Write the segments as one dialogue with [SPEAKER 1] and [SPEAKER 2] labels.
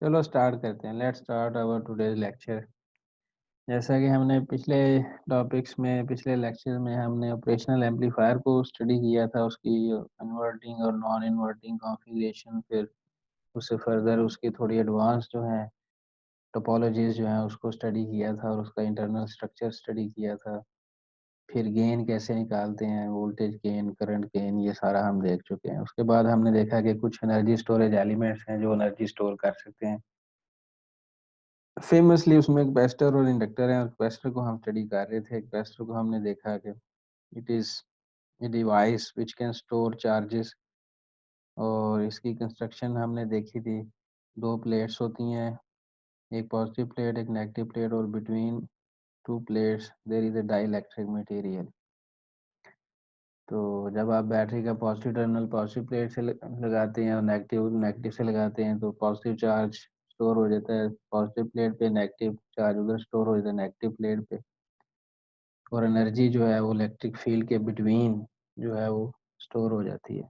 [SPEAKER 1] चलो स्टार्ट करते हैं। Let's start our today's lecture. जैसा कि हमने पिछले टॉपिक्स में, पिछले लेक्चर में हमने ऑपरेशनल एम्पलीफायर को स्टडी किया था, उसकी इन्वर्टिंग और नॉन इन्वर्टिंग कॉन्फ़िगरेशन, फिर उससे फर्दर उसकी थोड़ी एडवांस जो है टोपोलॉजीज जो हैं उसको स्टडी किया था और उसका इंटरनल स्ट्रक्चर स्टडी किया था। फिर गेन कैसे निकालते हैं, वोल्टेज गेन, करंट गेन, ये सारा हम देख चुके हैं। उसके बाद हमने देखा कि कुछ एनर्जी स्टोरेज एलिमेंट्स हैं जो एनर्जी स्टोर कर सकते हैं। फेमसली उसमें एक कैपेसिटर और इंडक्टर है, और कैपेसिटर को हम स्टडी कर रहे थे। कैपेसिटर को हमने देखा कि it is a device which can store charges, और इसकी कंस्ट्रक्शन हमने देखी थी। दो प्लेट्स होती हैं, एक पॉजिटिव प्लेट, एक नेगेटिव प्लेट, और between two plates there is a dielectric material. तो जब आप बैटरी का पॉजिटिव टर्मिनल पॉजिटिव प्लेट से लगाते हैं और नेगेटिव नेगेटिव से लगाते हैं, तो पॉजिटिव चार्ज स्टोर हो जाता है पॉजिटिव प्लेट पे, नेगेटिव चार्ज उधर स्टोर हो जाता है नेगेटिव प्लेट पे, और एनर्जी जो है वो इलेक्ट्रिक फील्ड के बिटवीन जो है वो स्टोर हो जाती है।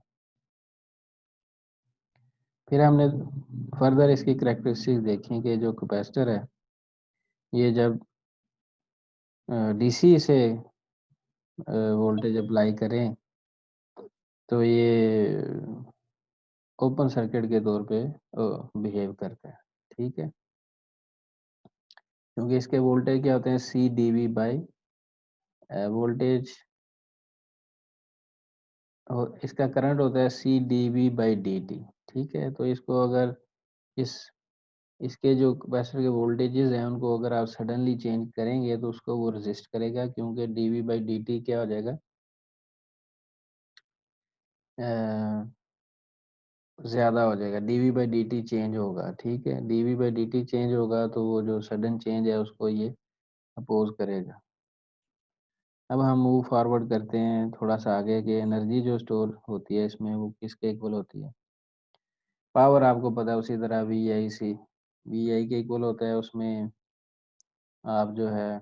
[SPEAKER 1] फिर हमने फर्दर इसकी करेक्टरिस्टिक्स देखी कि जो कैपेसिटर है ये जब डीसी से वोल्टेज अप्लाई करें तो ये ओपन सर्किट के तौर पे बिहेव करता है। ठीक है, क्योंकि इसके वोल्टेज क्या होते हैं, C D V by voltage, और इसका करंट होता है C D V by D T. ठीक है, तो इसको अगर इस इसके जो कैपेसिटर के वोल्टेजेस हैं उनको अगर आप सडनली चेंज करेंगे तो उसको वो रेजिस्ट करेगा, क्योंकि D V by D T क्या हो जाएगा, ज़्यादा हो जाएगा, D V by D T change होगा। ठीक है, D V by D T change होगा तो वो जो सडन चेंज है उसको ये अपोज करेगा। अब हम मूव फॉरवर्ड करते हैं थोड़ा सा आगे, कि एनर्जी जो स्टोर होती है इसमें वो किसके इक्वल होती है। पावर आपको पता है, उसी तरह वी आई सी वी आई के इक्वल होता है। उसमें आप जो है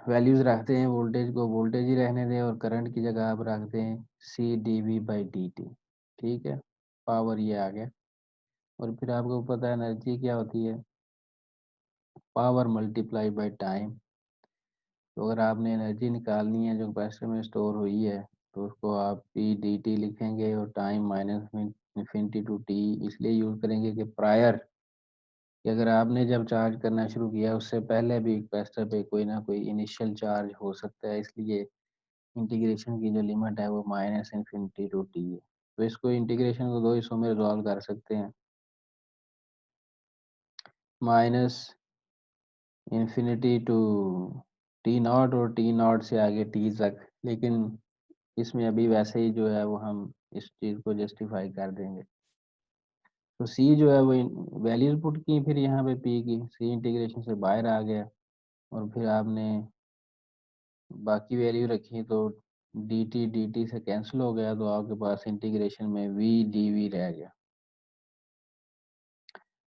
[SPEAKER 1] वैल्यूज रखते हैं, वोल्टेज को वोल्टेज ही रहने दें और करंट की जगह आप रखते हैं C D V by D T. ठीक है, पावर ये आ गया। और फिर आपको पता है एनर्जी क्या होती है, पावर मल्टीप्लाई बाई टाइम। तो अगर आपने एनर्जी निकालनी है जो कैपेसिटर में स्टोर हुई है, तो उसको आप पी डी टी लिखेंगे, और time minus infinity to T इसलिए यूज़ करेंगे कि प्रायर, कि अगर आपने जब चार्ज करना शुरू किया उससे पहले भी कैपेसिटर पे कोई ना कोई इनिशियल चार्ज हो सकता है, इसलिए इंटीग्रेशन की जो लिमिट है वो माइनस इन्फिनिटी टू टी है। तो इसको इंटीग्रेशन को दो हिस्सों में रिजॉल्व कर सकते हैं, minus infinity to T naught और टी नॉट से आगे टी तक। लेकिन इसमें अभी वैसे ही जो है वो हम इस चीज़ को जस्टिफाई कर देंगे। तो सी जो है वो वैल्यूज पुट की, फिर यहाँ पे पी की, सी इंटीग्रेशन से बाहर आ गया, और फिर आपने बाकी वैल्यू रखी तो डी टी से कैंसिल हो गया, तो आपके पास इंटीग्रेशन में वी डी वी रह गया।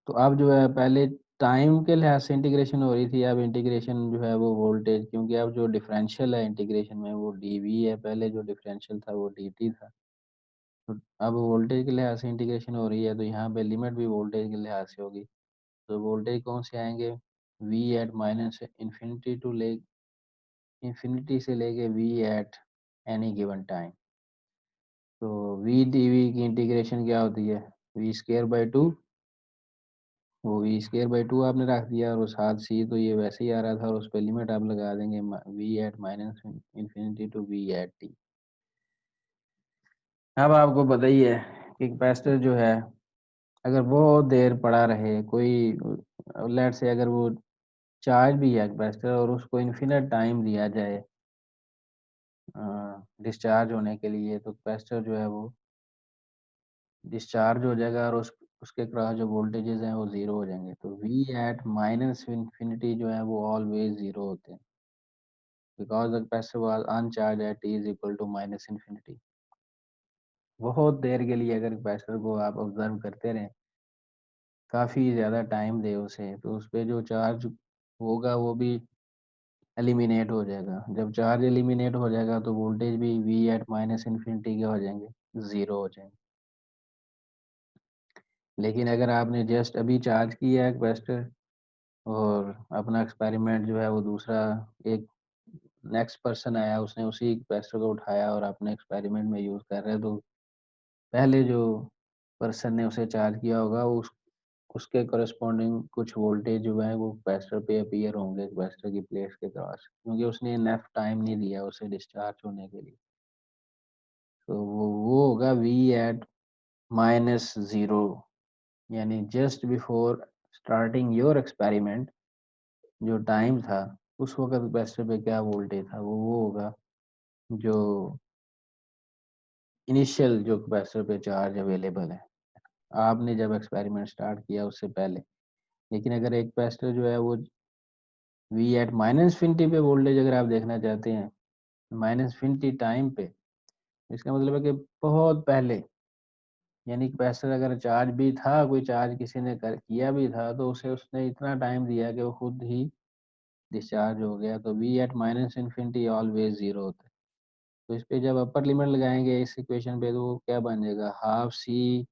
[SPEAKER 1] तो अब जो है पहले टाइम के लिहाज से इंटीग्रेशन हो रही थी, अब इंटीग्रेशन जो है वो वोल्टेज, क्योंकि अब जो डिफरेंशियल है इंटीग्रेशन में वो डी वी है, पहले जो डिफरेंशियल था वो डी टी था। तो अब वोल्टेज के लिहाज से इंटीग्रेशन हो रही है, तो यहाँ पे लिमिट भी वोल्टेज के लिहाज से होगी। तो वोल्टेज कौन से आएंगे, V at minus infinity to ले इन्फिनिटी से लेके V at any given time. तो वी डी वी की इंटीग्रेशन क्या होती है, वी स्केयर बाई टू, वो वी स्केयर बाई टू आपने रख दिया, और साथ सी तो ये वैसे ही आ रहा था, और उस पर लिमिट आप लगा देंगे V at minus infinity to V at T. अब आपको पता ही है कि कैपेसिटर जो है अगर बहुत देर पड़ा रहे, कोई लेट से अगर वो चार्ज भी है कैपेसिटर और उसको इन्फिनिट टाइम दिया जाए डिस्चार्ज होने के लिए, तो कैपेसिटर जो है वो डिस्चार्ज हो जाएगा, और उसके क्रॉस जो वोल्टेजेस हैं वो ज़ीरो हो जाएंगे। तो वी एट माइनस इन्फिनिटी जो है वो ऑलवेज ज़ीरो होते हैं, because the capacitor was uncharged at T is equal to minus infinity. बहुत देर के लिए अगर कैपेसिटर को आप ऑब्जर्व करते रहें, काफ़ी ज़्यादा टाइम दे उसे, तो उस पे जो चार्ज होगा वो भी एलिमिनेट हो जाएगा। जब चार्ज एलिमिनेट हो जाएगा तो वोल्टेज भी वी एट माइनस इन्फिनिटी के हो जाएंगे, ज़ीरो हो जाएंगे। लेकिन अगर आपने जस्ट अभी चार्ज किया है कैपेसिटर और अपना एक्सपेरिमेंट जो है वो दूसरा एक नेक्स्ट पर्सन आया, उसने उसी कैपेसिटर को उठाया और अपने एक्सपेरिमेंट में यूज़ कर रहे हैं, तो पहले जो पर्सन ने उसे चार्ज किया होगा उसके करस्पॉन्डिंग कुछ वोल्टेज जो है वो कैपेसिटर पे अपीयर होंगे कैपेसिटर की प्लेट्स के क्रॉस, क्योंकि उसने इनफ टाइम नहीं दिया उसे डिस्चार्ज होने के लिए। तो वो होगा वी एट -0, यानी just before starting your experiment जो टाइम था उस वक्त कैपेसिटर पे क्या वोल्टेज था, वो होगा जो इनिशियल जो कैपेसिटर पे चार्ज अवेलेबल है आपने जब एक्सपेरिमेंट स्टार्ट किया उससे पहले। लेकिन अगर एक कैपेसिटर जो है वो वी एट -∞ पे वोल्टेज अगर आप देखना चाहते हैं, -∞ टाइम पे, इसका मतलब है कि बहुत पहले, यानी कैपेसिटर अगर चार्ज भी था, कोई चार्ज किसी ने किया भी था, तो उसे उसने इतना टाइम दिया कि वो खुद ही डिस्चार्ज हो गया, तो वी एट -∞ ऑलवेज जीरो होता है। तो इस पे जब अपर लिमिट लगाएंगे इस इक्वेशन पे, तो वो क्या बन जाएगा, half C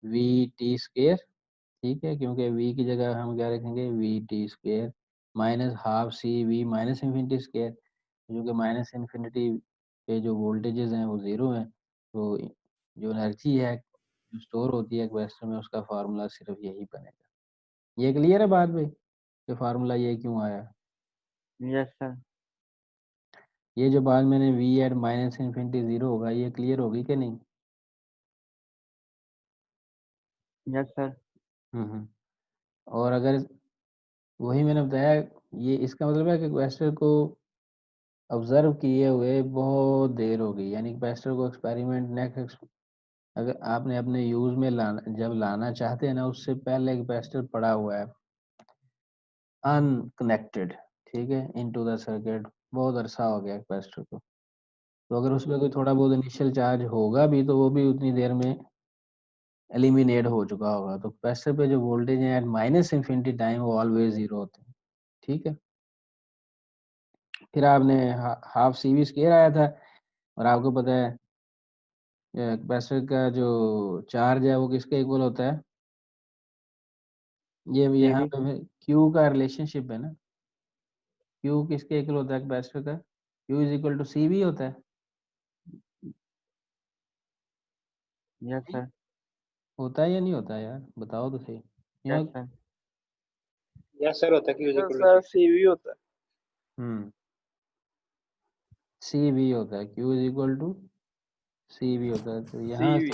[SPEAKER 1] V T square, ठीक है, क्योंकि v की जगह हम क्या रखेंगे V T square minus half C V minus infinity square, जो कि माइनस इन्फिनिटी पे जो वोल्टेजेस हैं वो ज़ीरो हैं, तो जो एनर्जी है जो स्टोर होती है कैपेसिटर में उसका फार्मूला सिर्फ यही बनेगा। ये क्लियर है बात भाई कि फार्मूला ये क्यों आया?
[SPEAKER 2] Yes sir.
[SPEAKER 1] ये जो बात मैंने V at minus infinity zero होगा, ये क्लियर होगी कि नहीं?
[SPEAKER 2] Yes sir.
[SPEAKER 1] हम्म। और अगर वही मैंने बताया, ये इसका मतलब है कि कैपेसिटर को ऑब्जर्व किए हुए बहुत देर हो गई, यानी कैपेसिटर को एक्सपेरिमेंट नेक्स्ट अगर आपने अपने यूज में लाना, जब लाना चाहते हैं ना, उससे पहले कैपेसिटर पड़ा हुआ है अनकनेक्टेड, ठीक है, इनटू द सर्किट, बहुत अरसा हो गया कैपेसिटर को। तो अगर उसमें कोई थोड़ा बहुत इनिशियल चार्ज होगा भी, तो वो भी उतनी देर में एलिमिनेट हो चुका होगा। तो कैपेसिटर पे जो वोल्टेज है एट माइनस इन्फिनिटी टाइम वो ऑलवेज जीरो होते हैं, ठीक है। फिर आपने हाफ सी वी स्केयर आया था, और आपको पता है कैपेसिटर का जो चार्ज है वो किसके इक्वल होता है, ये यहाँ
[SPEAKER 2] सीवी।
[SPEAKER 1] पे क्यू का रिलेशनशिप है ना, क्यू किसके इक्वल होता है कैपेसिटर का, Q is equal to C V होता है,
[SPEAKER 2] यस
[SPEAKER 1] नहीं?
[SPEAKER 2] सर।
[SPEAKER 1] होता है या नहीं होता है यार, बताओ तो सही।
[SPEAKER 2] यस
[SPEAKER 1] यहाँ
[SPEAKER 2] सर।
[SPEAKER 3] यस सर, होता है, Q is equal to
[SPEAKER 4] sir
[SPEAKER 3] C.
[SPEAKER 4] CV होता है।
[SPEAKER 1] हम्म सी वी होता है, Q is equal to C V होता है, तो यहाँ
[SPEAKER 4] सीवी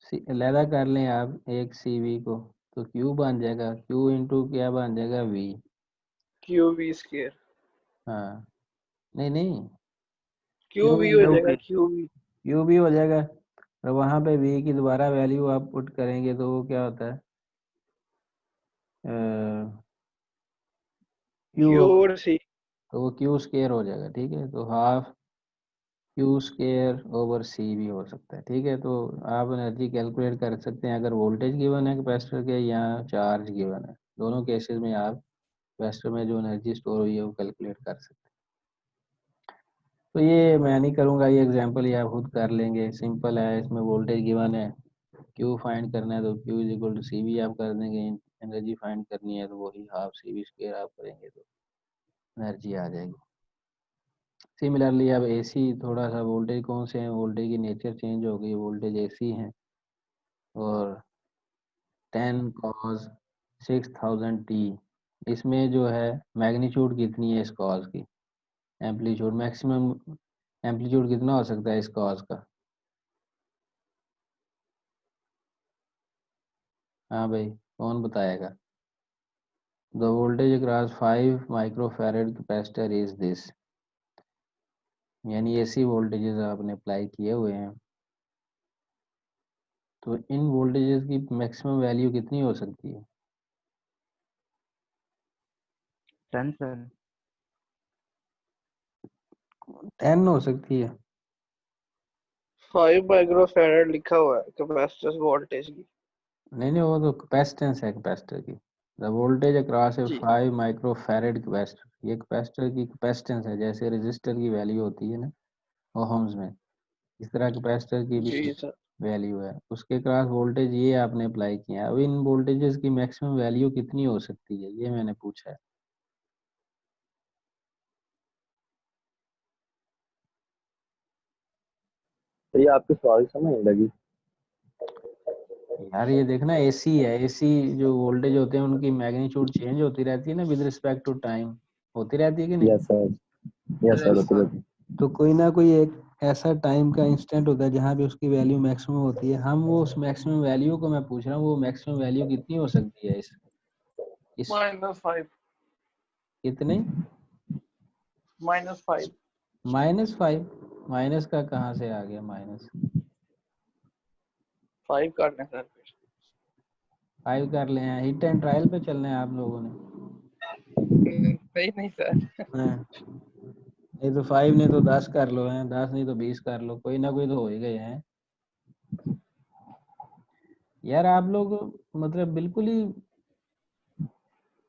[SPEAKER 1] से लैदा कर लें आप एक सी वी को, तो क्यू बन जाएगा, क्यू इंटू क्या बन जाएगा वी।
[SPEAKER 4] क्यू वी स्केयर,
[SPEAKER 1] हाँ, नहीं नहीं,
[SPEAKER 4] क्यू
[SPEAKER 1] क्यू
[SPEAKER 4] वी हो
[SPEAKER 1] इंटू
[SPEAKER 4] जाएगा क्यू वी।
[SPEAKER 1] क्यू भी हो जाएगा, और वहाँ पे वी की दोबारा वैल्यू आप पुट करेंगे तो वो क्या होता है, क्यू
[SPEAKER 4] क्यू
[SPEAKER 1] ओवर,
[SPEAKER 4] और सी।
[SPEAKER 1] तो वो क्यू स्केयर हो जाएगा, ठीक है, तो हाफ क्यू स्केयर ओवर सी भी हो सकता है, ठीक है। तो आप एनर्जी कैलकुलेट कर सकते हैं अगर वोल्टेज गिवन है कैपेसिटर के या चार्ज गिवन है, दोनों केसेस में आप कैपेसिटर में जो एनर्जी स्टोर हुई है वो कैलकुलेट कर सकते हैं। तो ये मैं नहीं करूँगा, ये एग्जांपल ये आप खुद कर लेंगे, सिंपल है, इसमें वोल्टेज गिवन है, क्यू फाइंड करना है तो Q is equal to C V आप कर देंगे, एनर्जी फाइंड करनी है तो वही हाफ सी वी स्क्वायर आप करेंगे तो एनर्जी आ जाएगी। सिमिलरली अब एसी, थोड़ा सा वोल्टेज कौन से हैं, वोल्टेज की नेचर चेंज हो गई, वोल्टेज एसी है, और 10 cos 6000 t, इसमें जो है मैग्नीट्यूड कितनी है इस कॉस की, एम्पलीट्यूड मैक्सिमम एम्पलीट्यूड कितना हो सकता है इस कॉस का? हाँ भाई, कौन बताएगा? The voltage across 5 microfarad capacitor is this, यानी एसी वोल्टेजेस आपने अप्लाई किए हुए हैं, तो इन वोल्टेजेस की मैक्सिमम वैल्यू कितनी हो सकती है?
[SPEAKER 2] 10 सर।
[SPEAKER 1] 10 हो सकती है?
[SPEAKER 4] 5 माइक्रोफैरड लिखा हुआ है कैपेसिटर वोल्टेज की।
[SPEAKER 1] नहीं नहीं, वो तो कैपेसिटेंस है कैपेसिटर की, the voltage across a
[SPEAKER 4] G
[SPEAKER 1] 5 microfarad capacitor, ये कैपेसिटर की कैपेसिटेंस है, जैसे रजिस्टर की वैल्यू होती है ना ओहम्स में, इस तरह कैपेसिटर की भी
[SPEAKER 4] जी सर।
[SPEAKER 1] वैल्यू है, उसके क्रॉस वोल्टेज ये आपने अप्लाई किया है। अब इन वोल्टेजेस की मैक्सिमम वैल्यू कितनी हो सकती है, ये मैंने पूछा है।
[SPEAKER 5] तो ये आपकी सवाल समझ नहीं लगी।
[SPEAKER 1] यार ये देखना, एसी है, एसी जो वोल्टेज होते हैं उनकी मैग्नीट्यूड चेंज होती रहती है ना विद रिस्पेक्ट टू टाइम, होती रहती है कि नहीं?
[SPEAKER 5] Yes sir, yes sir,
[SPEAKER 4] Yes,
[SPEAKER 5] होती
[SPEAKER 4] sir.
[SPEAKER 5] रहती।
[SPEAKER 1] तो कोई ना कोई एक ऐसा टाइम का इंस्टेंट होता है जहाँ पे उसकी वैल्यू मैक्सिमम होती है। हम वो उस मैक्सिमम वैल्यू को मैं पूछ रहा हूँ, वो मैक्सिमम वैल्यू कितनी हो सकती है इस
[SPEAKER 4] -5.
[SPEAKER 1] कितने?
[SPEAKER 4] -5.
[SPEAKER 1] -5? माइनस का कहाँ से आ गया माइनस?
[SPEAKER 4] 5 काटने सर फिर.
[SPEAKER 1] 5 कर ले हैं, हिट एंड ट्रायल पे चलना है आप लोगों ने।
[SPEAKER 4] नहीं सर.
[SPEAKER 1] हाँ, नहीं तो 5 नहीं तो 10 कर लो, हैं 10 नहीं तो 20 कर लो, कोई ना कोई तो हो ही गए हैं। यार आप लोग मतलब बिल्कुल ही,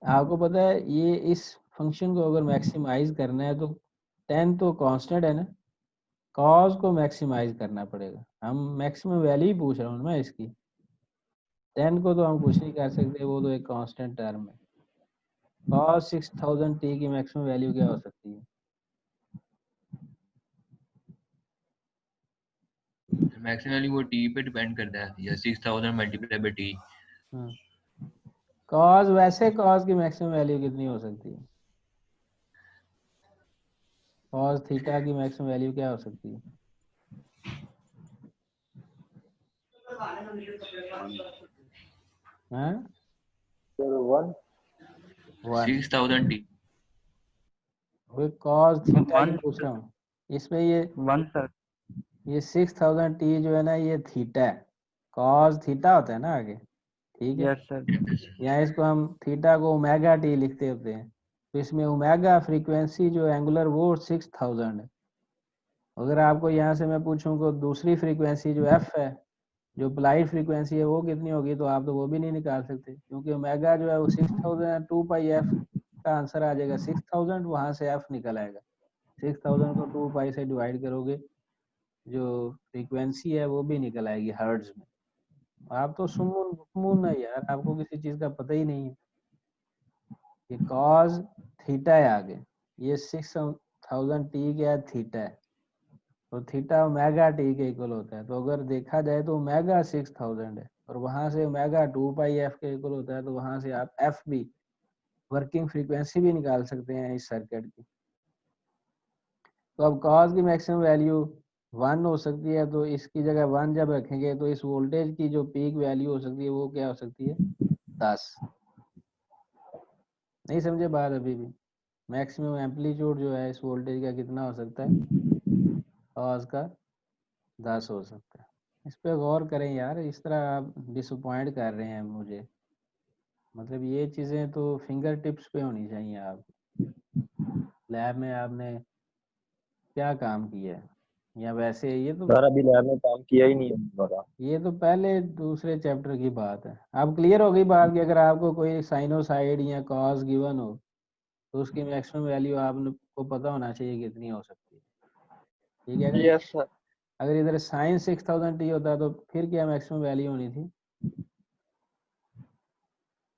[SPEAKER 1] आपको पता है ये इस फंक्शन को अगर मैक्सिमाइज करना है तो 10 तो कांस्टेंट है ना, कॉस को मैक्सिमाइज करना पड़ेगा। हम मैक्सिमम वैल्यू ही पूछ रहा हूँ मैं इसकी, 10 को तो हम कुछ नहीं कर सकते, वो तो एक कांस्टेंट टर्म है। कॉस 6000 टी की मैक्सिमम वैल्यू क्या हो सकती है?
[SPEAKER 6] मैक्सिमम वैल्यू वो टी पे डिपेंड करता है, या 6000 मल्टीप्लाई बाय टी।
[SPEAKER 1] कॉस, वैसे कॉस की मैक्सिमम वैल्यू कितनी हो सकती है? कॉस थीटा की मैक्सिमम वैल्यू क्या हो सकती है? हाँ,
[SPEAKER 5] सर 1।
[SPEAKER 1] 1।
[SPEAKER 6] 6000 टी।
[SPEAKER 1] वो कॉस थीटा की
[SPEAKER 2] 1
[SPEAKER 1] पूछ रहा हूँ, इसमें ये
[SPEAKER 2] 1 सर.
[SPEAKER 1] 6000 टी जो है ना ये थीटा है, कॉस थीटा होता है ना आगे, ठीक है।
[SPEAKER 2] Yes sir.
[SPEAKER 1] यहाँ इसको हम थीटा को ओमेगा टी लिखते होते हैं, तो इसमें ओमेगा फ्रीक्वेंसी जो एंगुलर वो 6000 है। अगर आपको यहाँ से मैं पूछूं को दूसरी फ्रीक्वेंसी जो एफ है, जो अप्लाइड फ्रीक्वेंसी है वो कितनी होगी, तो आप तो वो भी नहीं निकाल सकते, क्योंकि ओमेगा जो है वो 6000 2 पाई एफ का आंसर आ जाएगा 6000, वहां से एफ निकल आएगा। 6000 को 2 पाई से डिवाइड करोगे, जो फ्रीक्वेंसी है वो भी निकल आएगी हर्ट्ज में। आप तो सुमून बुकमून है यार, आपको किसी चीज का पता ही नहीं है। ये कॉस थीटा है आगे, ये 6000 टी क्या है, थीटा है, तो थीटा ओमेगा टी के इक्वल होता है। तो अगर देखा जाए तो ओमेगा 6000 है, और वहां से ओमेगा 2 पाई एफ के इक्वल होता है, तो वहां से आप एफ भी, वर्किंग फ्रीक्वेंसी भी निकाल सकते हैं इस सर्किट की। तो अब कॉस की मैक्सिमम वैल्यू 1 हो सकती है, तो इसकी जगह 1 जब रखेंगे तो इस वोल्टेज की जो पीक वैल्यू हो सकती है वो क्या हो सकती है, 10। नहीं समझे बात अभी भी? मैक्सिमम एम्पलीट्यूड जो है इस वोल्टेज का कितना हो सकता है, कॉस का 10 हो सकता है। इस पे गौर करें यार, इस तरह आप डिसअपॉइंट कर रहे हैं मुझे, मतलब ये चीज़ें तो फिंगर टिप्स पे होनी चाहिए। आप लैब में आपने क्या काम किया है, या वैसे
[SPEAKER 5] सर अभी लैब में काम किया ही नहीं है हमारा।
[SPEAKER 1] ये तो पहले दूसरे चैप्टर की बात है। अब क्लियर हो गई बात कि अगर आपको कोई साइनोसाइड या कॉस गिवन हो तो उसकी मैक्सिमम वैल्यू आपको पता होना चाहिए कितनी हो सकती है, ठीक है कि नहीं?
[SPEAKER 4] Yes, sir.
[SPEAKER 1] अगर इधर साइन 6000 टी होता तो फिर क्या मैक्सिमम वैल्यू होनी थी?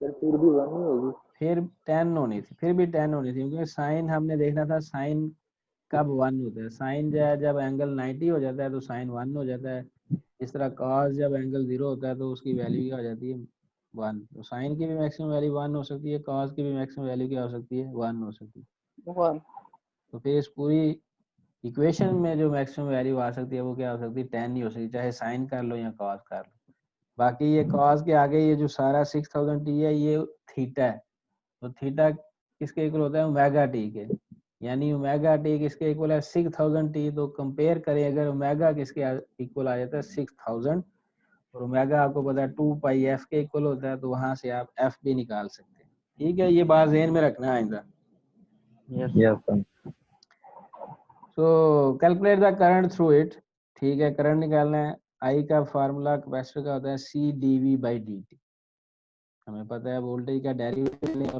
[SPEAKER 5] सर फिर भी 1 ही होगी।
[SPEAKER 1] फिर 10 होनी थी, फिर भी 10 होनी थी, क्योंकि साइन हमने देखना था साइन कब 1 होता है। साइन जो है जब एंगल 90 हो जाता है तो साइन 1 हो जाता है। इस तरह कॉस जब एंगल 0 होता है तो उसकी वैल्यू क्या हो जाती है, 1। तो साइन की भी मैक्सिमम वैल्यू 1 हो सकती है, कॉस की भी मैक्सिमम वैल्यू क्या हो सकती है, 1 हो सकती है।
[SPEAKER 4] 1.
[SPEAKER 1] तो फिर इस पूरी इक्वेशन में जो मैक्सिमम वैल्यू आ सकती है वो क्या हो सकती है, 10 ही हो सकती है, चाहे साइन कर लो या कॉस कर लो। बाकी ये कॉस के आगे ये जो सारा 6000 टी है ये थीटा है, तो थीटा किसके इक्वल होता है, ओमेगा टी के, यानी ओमेगा टी किसके इक्वल है, 6000 टी। तो कंपेयर करें, अगर ओमेगा किसके इक्वल आ जाता है 6000, और ओमेगा आपको पता है 2 पाई एफ के इक्वल होता है, तो वहां से आप एफ भी निकाल सकते हैं। ठीक है, ये बात ज़हन में रखना है आइंदा।
[SPEAKER 2] Yes
[SPEAKER 5] yes sir.
[SPEAKER 1] So calculate the current through it, ठीक है, करंट निकालना है। आई का फार्मूला कैपेसिटर का होता है C D V by D T. हमें पता है वोल्टेज का डेरिवेटिव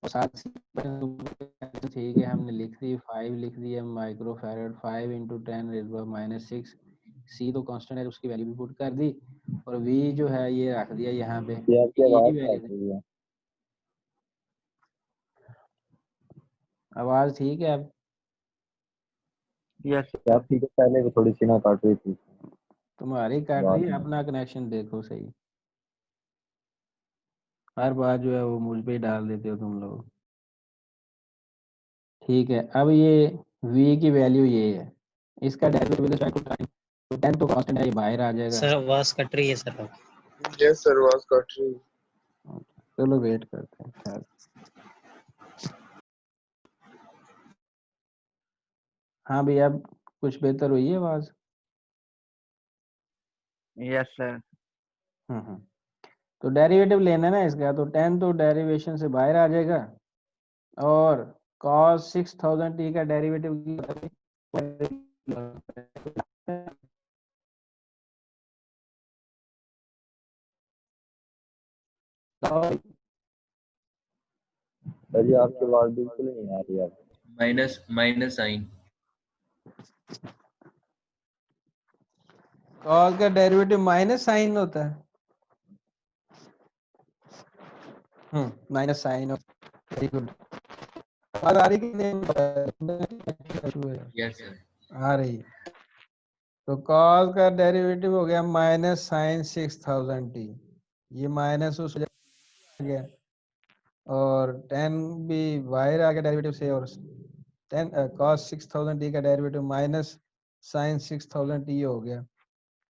[SPEAKER 1] और साथ ठीक है, हमने लिख दी 5 लिख दिया माइक्रो फैरड, 5 इंटू 10⁻⁻6। सी तो कांस्टेंट है, उसकी वैल्यू भी पुट कर दी, और वी जो है ये रख दिया यहाँ पे,
[SPEAKER 5] ये आपकी
[SPEAKER 1] यही
[SPEAKER 5] आवाज
[SPEAKER 1] वैल्यू।
[SPEAKER 5] काट रही है।
[SPEAKER 1] आवाज ठीक है अब?
[SPEAKER 2] यस
[SPEAKER 5] क्या ठीक है, पहले वो थोड़ी सी ना काट रही थी
[SPEAKER 1] तुम्हारी काट
[SPEAKER 5] बाद
[SPEAKER 1] रही है,
[SPEAKER 5] में।
[SPEAKER 1] अपना कनेक्शन देखो सही। हर बात जो है वो मुझ पे ही डाल देते हो तुम लोग। ठीक है, अब ये v की वैल्यू ये है, इसका derivative with respect to time, तो 10 तो कांस्टेंट है, ये बाहर आ जाएगा।
[SPEAKER 7] सर आवाज कट रही है सर।
[SPEAKER 4] यस सर, आवाज कट रही है।
[SPEAKER 1] चलो वेट करते हैं खैर। हाँ भैया, अब कुछ बेहतर हुई है आवाज?
[SPEAKER 2] Yes sir.
[SPEAKER 1] तो डेरिवेटिव लेना है ना इसका, तो 10 तो डेरिवेशन से बाहर आ जाएगा, और cos 6000t का डेरिवेटिव
[SPEAKER 5] सर जी आपकी आवाज बिल्कुल नहीं आ रही है।
[SPEAKER 6] Minus sine.
[SPEAKER 1] cos का डेरिवेटिव माइनस साइन होता है। Minus sine, very good. आवाज आ रही कि नहीं?
[SPEAKER 6] Yes sir.
[SPEAKER 1] आ रही। तो cos का डेरिवेटिव हो गया माइनस साइन 6000t, ये माइनस उस गया, और 10 भी बाहर आ गया डेरिवेटिव से, और 10 cos 6000t का डेरिवेटिव माइनस साइन 6000t हो गया।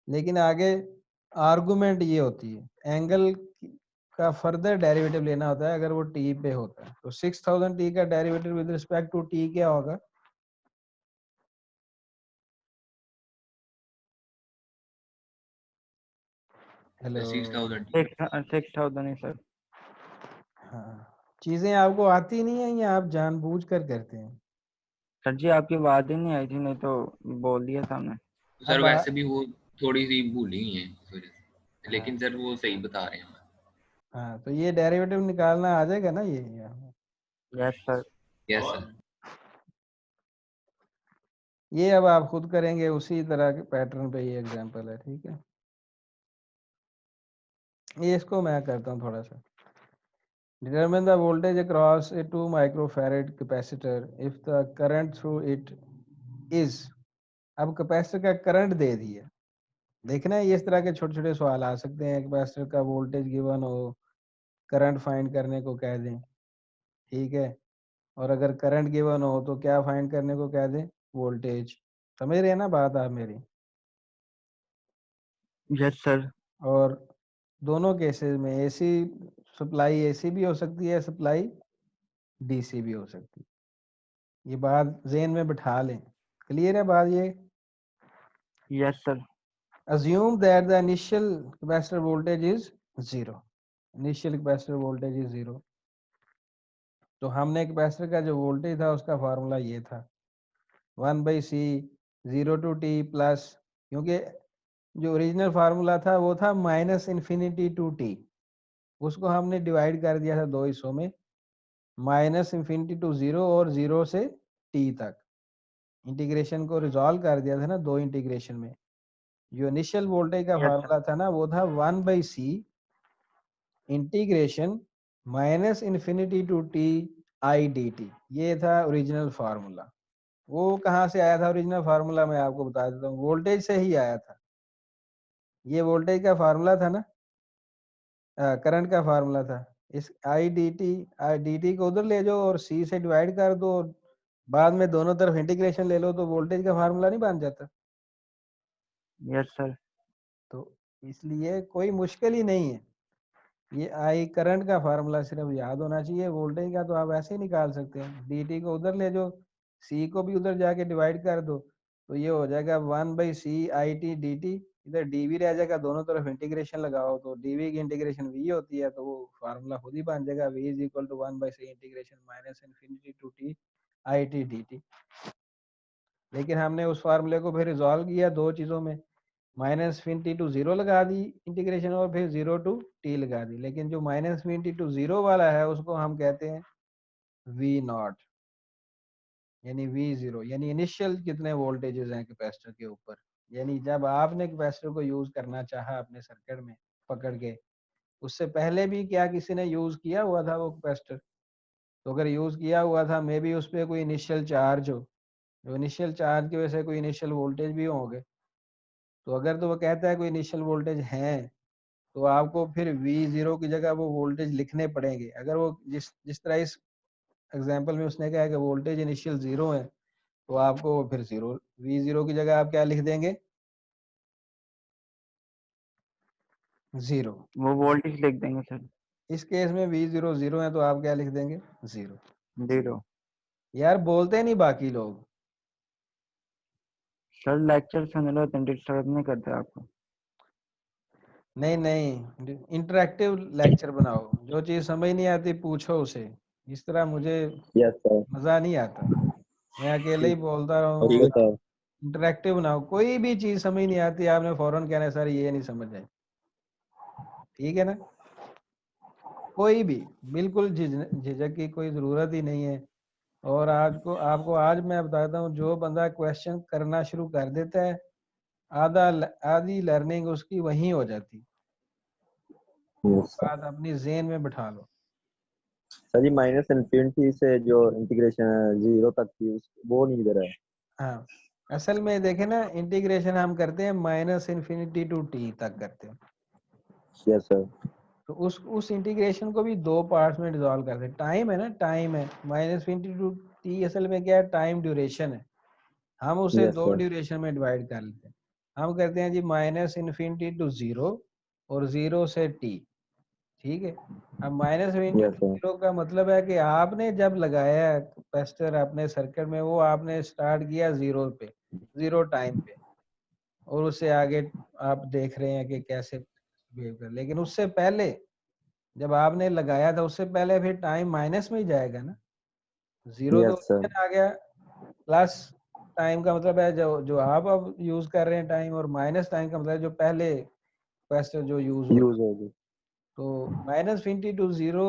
[SPEAKER 1] लेकिन आगे आर्गुमेंट ये होती है, एंगल का फर्दर डेरिवेटिव लेना होता है अगर वो t पे होता है। तो 6000t का derivative with respect to t क्या होगा? हेलो।
[SPEAKER 6] 6000।
[SPEAKER 2] 6000 है सर।
[SPEAKER 1] हाँ, चीजें आपको आती नहीं है या आप जानबूझ कर करते हैं?
[SPEAKER 2] सर जी आपकी बात ही नहीं आई थी, नहीं तो बोल दिया था हमने।
[SPEAKER 6] सर
[SPEAKER 1] अब
[SPEAKER 6] वैसे भी वो थोड़ी सी भूली ही है इस वजह से,
[SPEAKER 1] हाँ
[SPEAKER 6] लेकिन सर वो सही बता रहे हैं।
[SPEAKER 1] हाँ, तो ये डेरिवेटिव निकालना आ जाएगा ना ये यहाँ।
[SPEAKER 2] Yes sir.
[SPEAKER 6] Yes sir.
[SPEAKER 1] ये अब आप खुद करेंगे, उसी तरह के पैटर्न पे ये एग्जांपल है, ठीक है। ये इसको मैं करता हूँ थोड़ा सा। Determine the voltage across A 2 microfarad capacitor if the current through it is. अब कैपेसिटर का करंट दे दिया, देखना है, इस तरह के छोटे छोटे सवाल आ सकते हैं। कैपेसिटर का वोल्टेज गिवन हो, करंट फाइंड करने को कह दें, ठीक है, और अगर करंट गिवन हो तो क्या फाइंड करने को कह दें? वोल्टेज। समझ रहे हैं ना बात आप मेरी?
[SPEAKER 2] Yes sir.
[SPEAKER 1] और दोनों केसेस में एसी सप्लाई एसी भी हो सकती है, सप्लाई डीसी भी हो सकती है। ये बात ज़हन में बिठा लें। क्लियर है बात ये?
[SPEAKER 2] Yes sir.
[SPEAKER 1] assume that the initial capacitor voltage is 0। initial capacitor voltage is 0। तो हमने कैपेसिटर का जो वोल्टेज था उसका फार्मूला ये था 1/c 0 to t प्लस, क्योंकि जो ओरिजिनल फार्मूला था वो था माइनस इन्फिनिटी टू टी, उसको हमने डिवाइड कर दिया था दो हिस्सों में, माइनस इन्फिनिटी टू 0 और 0 से टी तक। इंटीग्रेशन को रिजॉल्व कर दिया था ना दो इंटीग्रेशन में। जो इनिशियल वोल्टेज का
[SPEAKER 2] यस सर।
[SPEAKER 1] फार्मूला था ना वो था 1/c integration minus infinity to T I D T, ये था ओरिजिनल फार्मूला। वो कहाँ से आया था ओरिजिनल फार्मूला? मैं आपको बता देता हूँ, वोल्टेज से ही आया था। ये वोल्टेज का फार्मूला था ना, करंट का फार्मूला था। इस आई डी टी को उधर ले जाओ और सी से डिवाइड कर दो, बाद में दोनों तरफ इंटीग्रेशन ले लो, तो वोल्टेज का फार्मूला नहीं बन जाता?
[SPEAKER 2] Yes sir.
[SPEAKER 1] तो इसलिए कोई मुश्किल ही नहीं है, ये आई करंट का फार्मूला सिर्फ याद होना चाहिए। वोल्टेज का तो आप ऐसे ही निकाल सकते हैं, डी टी को उधर ले जाओ, सी को भी उधर जाके डिवाइड कर दो, तो ये हो जाएगा 1/c आई टी डी टी, इधर डीवी रह जाएगा, दोनों तरफ इंटीग्रेशन लगाओ तो डीवी की इंटीग्रेशन वी होती है, तो वो फार्मूला खुद ही बन जाएगा, v is equal to 1/c integration minus infinity to T I T D T. लेकिन हमने उस फार्मूले को फिर रिजॉल्व किया दो चीज़ों में, माइनस इन्फिनिटी टू 0 लगा दी इंटीग्रेशन, और फिर 0 to t लगा दी। लेकिन जो माइनस इन्फिनिटी टू 0 वाला है उसको हम कहते हैं वी नॉट यानी वी जीरो, यानी इनिशियल कितने वोल्टेजेस हैं कैपेसिटर के ऊपर। यानी जब आपने कैपेसिटर को यूज करना चाहा अपने सर्किट में पकड़ के, उससे पहले भी क्या किसी ने यूज किया हुआ था वो कैपेसिटर। तो अगर यूज किया हुआ था, मे बी उस पर कोई इनिशियल चार्ज हो, जो इनिशियल चार्ज की वजह से कोई इनिशियल वोल्टेज भी होंगे। तो अगर तो वो कहता है कोई इनिशियल वोल्टेज है, तो आपको फिर वी जीरो की जगह वो वोल्टेज लिखने पड़ेंगे। अगर वो जिस जिस तरह इस एग्जांपल में उसने कहा कि वोल्टेज इनिशियल जीरो है, तो आपको फिर जीरो, वी जीरो की जगह आप क्या लिख देंगे, जीरो।
[SPEAKER 2] वो वोल्टेज लिख देंगे सर।
[SPEAKER 1] इस केस में वी जीरो जीरो है, तो आप क्या लिख देंगे, जीरो।
[SPEAKER 2] 0।
[SPEAKER 1] यार बोलते नहीं बाकी लोग।
[SPEAKER 2] सर लेक्चर सुन लो तो डिस्टर्ब नहीं करते आपको।
[SPEAKER 1] नहीं नहीं, इंटरेक्टिव लेक्चर बनाओ, जो चीज समझ नहीं आती पूछो उसे। इस तरह मुझे
[SPEAKER 5] यस सर।
[SPEAKER 1] मजा नहीं आता, मैं अकेले ही बोलता रहूँ।
[SPEAKER 5] Okay sir.
[SPEAKER 1] इंटरेक्टिव बनाओ, कोई भी चीज समझ नहीं आती आपने फौरन कहना है, सर ये नहीं समझ आई, ठीक है ना। कोई भी, बिल्कुल झिझक की कोई जरूरत ही नहीं है। और आज को आपको आज मैं बताता हूँ, जो बंदा क्वेश्चन करना शुरू कर देता है, आधा आधी लर्निंग उसकी वहीं हो जाती।
[SPEAKER 5] Yes sir.
[SPEAKER 1] बात अपनी जेन में बिठा लो।
[SPEAKER 5] सर जी माइनस इन्फिनिटी से जो इंटीग्रेशन है 0 तक की वो नहीं दे रहा है।
[SPEAKER 1] हाँ, असल में देखे ना, इंटीग्रेशन हम करते हैं माइनस इन्फिनिटी टू टी तक करते हैं।
[SPEAKER 5] Yes sir.
[SPEAKER 1] तो उस इंटीग्रेशन को भी दो पार्ट्स में डिसॉल्व करते हैं। टाइम है ना, टाइम है, माइनस इन्फिनिटी टू टी असल में क्या है, टाइम ड्यूरेशन है। हम उसे
[SPEAKER 5] यस
[SPEAKER 1] दो
[SPEAKER 5] सर।
[SPEAKER 1] ड्यूरेशन में डिवाइड कर लेते हैं। हम करते हैं जी माइनस इन्फिनिटी टू जीरो और जीरो से टी, ठीक है। अब minus infinity
[SPEAKER 5] yes
[SPEAKER 1] to
[SPEAKER 5] sir.
[SPEAKER 1] Zero का मतलब है कि आपने जब लगाया कैपेसिटर अपने सर्किट में, वो आपने स्टार्ट किया जीरो पे, जीरो टाइम पे, और उससे आगे आप देख रहे हैं कि कैसे बिहेव कर। लेकिन उससे पहले जब आपने लगाया था, उससे पहले फिर टाइम माइनस में ही जाएगा ना। जीरो तो
[SPEAKER 5] यस सर।
[SPEAKER 1] आ गया, प्लस टाइम का मतलब है जो जो आप अब यूज कर रहे हैं टाइम, और माइनस टाइम का मतलब है जो पहले कैपेसिटर जो यूज हो रहा।
[SPEAKER 5] यूज होगी।
[SPEAKER 1] तो minus infinity to zero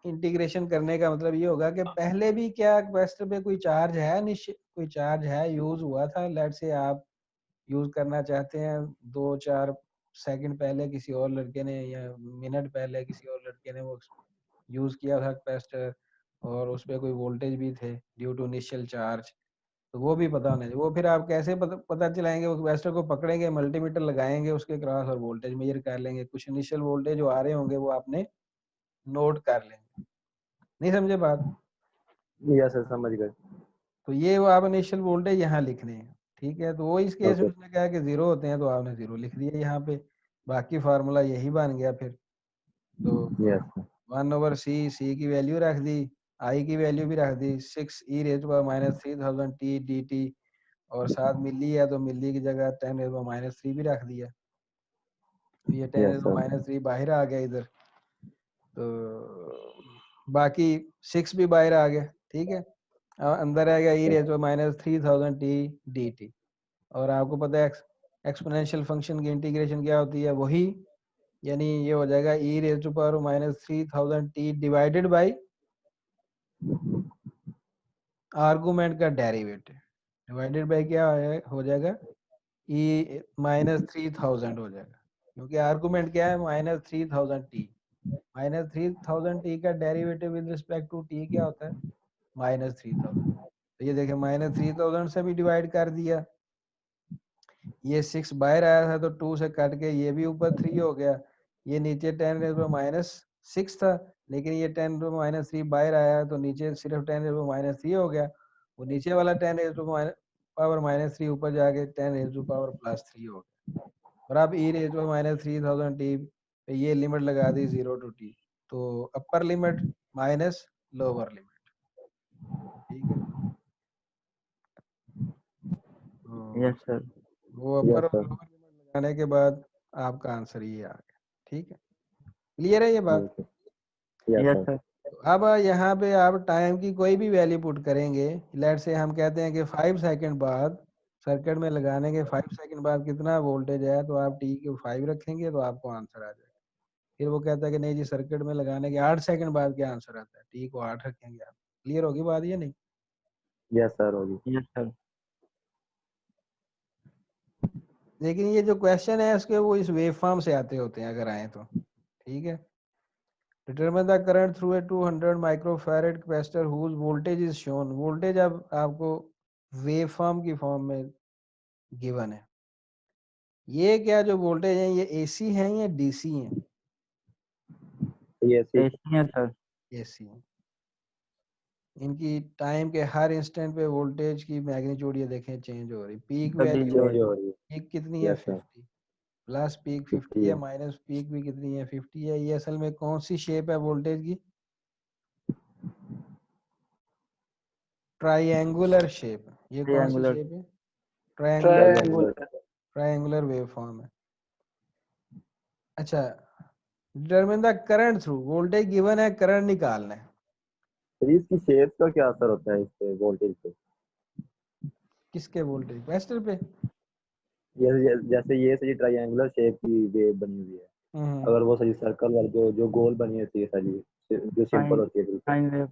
[SPEAKER 1] integration करने का मतलब ये होगा कि पहले भी क्या कैपेसिटर पे कोई चार्ज है, निश्चित कोई चार्ज है, यूज हुआ था। लेट से आप यूज करना चाहते हैं, 2-4 सेकंड पहले किसी और लड़के ने, या मिनट पहले किसी और लड़के ने वो यूज किया था कैपेसिटर, और उस पर कोई वोल्टेज भी थे ड्यू टू इनिशियल चार्ज। तो वो भी पता होना चाहिए। वो फिर आप कैसे पता चलाएंगे, वो कैपेसिटर को पकड़ेंगे, मल्टीमीटर लगाएंगे उसके क्रॉस और वोल्टेज मेजर कर लेंगे। कुछ इनिशियल वोल्टेज जो आ रहे होंगे वो आपने नोट कर लेंगे। नहीं समझे बात।
[SPEAKER 5] यस सर समझ गए।
[SPEAKER 1] तो ये वो आप इनिशियल वोल्टेज यहाँ लिखने हैं, ठीक है। तो वो इस केस में
[SPEAKER 5] ओके।
[SPEAKER 1] उसने कहा कि जीरो होते हैं, तो आपने जीरो लिख दिया यहाँ पे। बाकी फार्मूला यही बन गया फिर। तो
[SPEAKER 5] यस सर।
[SPEAKER 1] 1/c, सी की वैल्यू रख दी, आई की वैल्यू भी रख दी, 6 e raise to power minus 3000 T D T, और साथ मिली है तो मिली की जगह 10 रेज़ टू पावर माइनस 3 भी रख दिया। तो ये 10 raise
[SPEAKER 5] yes
[SPEAKER 1] to power
[SPEAKER 5] sir.
[SPEAKER 1] Minus 3 बाहर आ गया इधर। तो बाकी 6 भी बाहर आ गया, ठीक है। अब अंदर आ गया e raise to power minus 3000 T D T. और आपको पता है एक्सपोनेंशियल फंक्शन की इंटीग्रेशन क्या होती है, वही, यानी ये हो जाएगा e raise to power minus 3000 T divided by argument का डेरिवेटिव, डिवाइडेड बाई क्या हो जाएगा, e माइनस 3000 हो जाएगा, क्योंकि आर्गुमेंट क्या है, माइनस 3000 टी। माइनस 3000 टी का derivative with respect to T क्या होता है, माइनस 3000। तो ये देखें, माइनस 3000 से भी डिवाइड कर दिया। ये 6 बाहर आया था तो 2 से कट के ये भी ऊपर 3 हो गया। ये नीचे 10 रेज़ माइनस 6 था, लेकिन ये 10 माइनस 3 बाहर आया तो नीचे सिर्फ 10 माइनस 3 हो गया। वो नीचे वाला 10 पावर माइनस 3 ऊपर जाके 10 पावर प्लस 3 हो गया। और अब ई रेज माइनस 3000 टी पे ये लिमिट लगा दी 0 टू टी। तो upper limit minus lower limit, ठीक है। तो
[SPEAKER 2] यस सर।
[SPEAKER 1] वो अपर
[SPEAKER 5] यस
[SPEAKER 1] और
[SPEAKER 5] सर।
[SPEAKER 1] लोअर लिमिट लगाने के बाद आपका आंसर ये आ गया, ठीक है। क्लियर है ये बात।
[SPEAKER 5] Yes
[SPEAKER 2] yes
[SPEAKER 5] sir.
[SPEAKER 2] सर।
[SPEAKER 1] तो अब यहाँ पे आप टाइम की कोई भी वैल्यू पुट करेंगे। लेट से हम कहते हैं कि 5 सेकंड बाद सर्किट में लगाने के 5 सेकंड बाद कितना वोल्टेज है, तो आप टी के 5 रखेंगे तो आपको आंसर आ जाएगा। फिर वो कहता है कि नहीं जी, सर्किट में लगाने के 8 सेकंड बाद क्या आंसर आता है, टी को 8 रखेंगे आप, क्लियर होगी बात या नहीं?
[SPEAKER 5] यस सर होगी।
[SPEAKER 2] Yes sir.
[SPEAKER 1] लेकिन ये जो क्वेश्चन है उसके वो इस वेव फॉर्म से आते होते हैं अगर आए तो, ठीक है। Determine the current through a 200 microfarad capacitor whose voltage is shown. Voltage अब आपको वेव फॉर्म की फॉर्म में गिवन है। ये क्या जो वोल्टेज है ये एसी है या डीसी है?
[SPEAKER 5] यस
[SPEAKER 2] ऐसी है सर।
[SPEAKER 1] एसी है। इनकी टाइम के हर इंस्टेंट पे वोल्टेज की मैग्नीट्यूड ये देखें चेंज हो रही। पीक वैल्यू
[SPEAKER 5] चेंज हो रही है।
[SPEAKER 1] पीक कितनी है?
[SPEAKER 5] यस सर
[SPEAKER 1] 50 प्लस पीक 50
[SPEAKER 5] 50
[SPEAKER 1] है,
[SPEAKER 5] है।
[SPEAKER 1] माइनस पीक भी कितनी है? 50 है। ये असल में कौन सी शेप है वोल्टेज की? Triangular shape. ये कौन सी
[SPEAKER 2] ट्रायंगुलर।
[SPEAKER 1] शेप है? Triangular
[SPEAKER 4] triangular.
[SPEAKER 1] Triangular wave form है। अच्छा, determine the current through. Voltage given है, करंट निकालना है।
[SPEAKER 5] तो इसकी शेप का क्या असर होता है इससे वोल्टेज पे?
[SPEAKER 1] किसके वोल्टेज? कैपेसिटर पे।
[SPEAKER 5] जैसे ये सही ट्रायंगुलर शेप की वेव बनी हुई है, अगर वो सही सर्कल वाली जो गोल बनी होती है सही, जो सिंपल
[SPEAKER 2] साइन
[SPEAKER 5] होती है बिल्कुल
[SPEAKER 2] sine wave.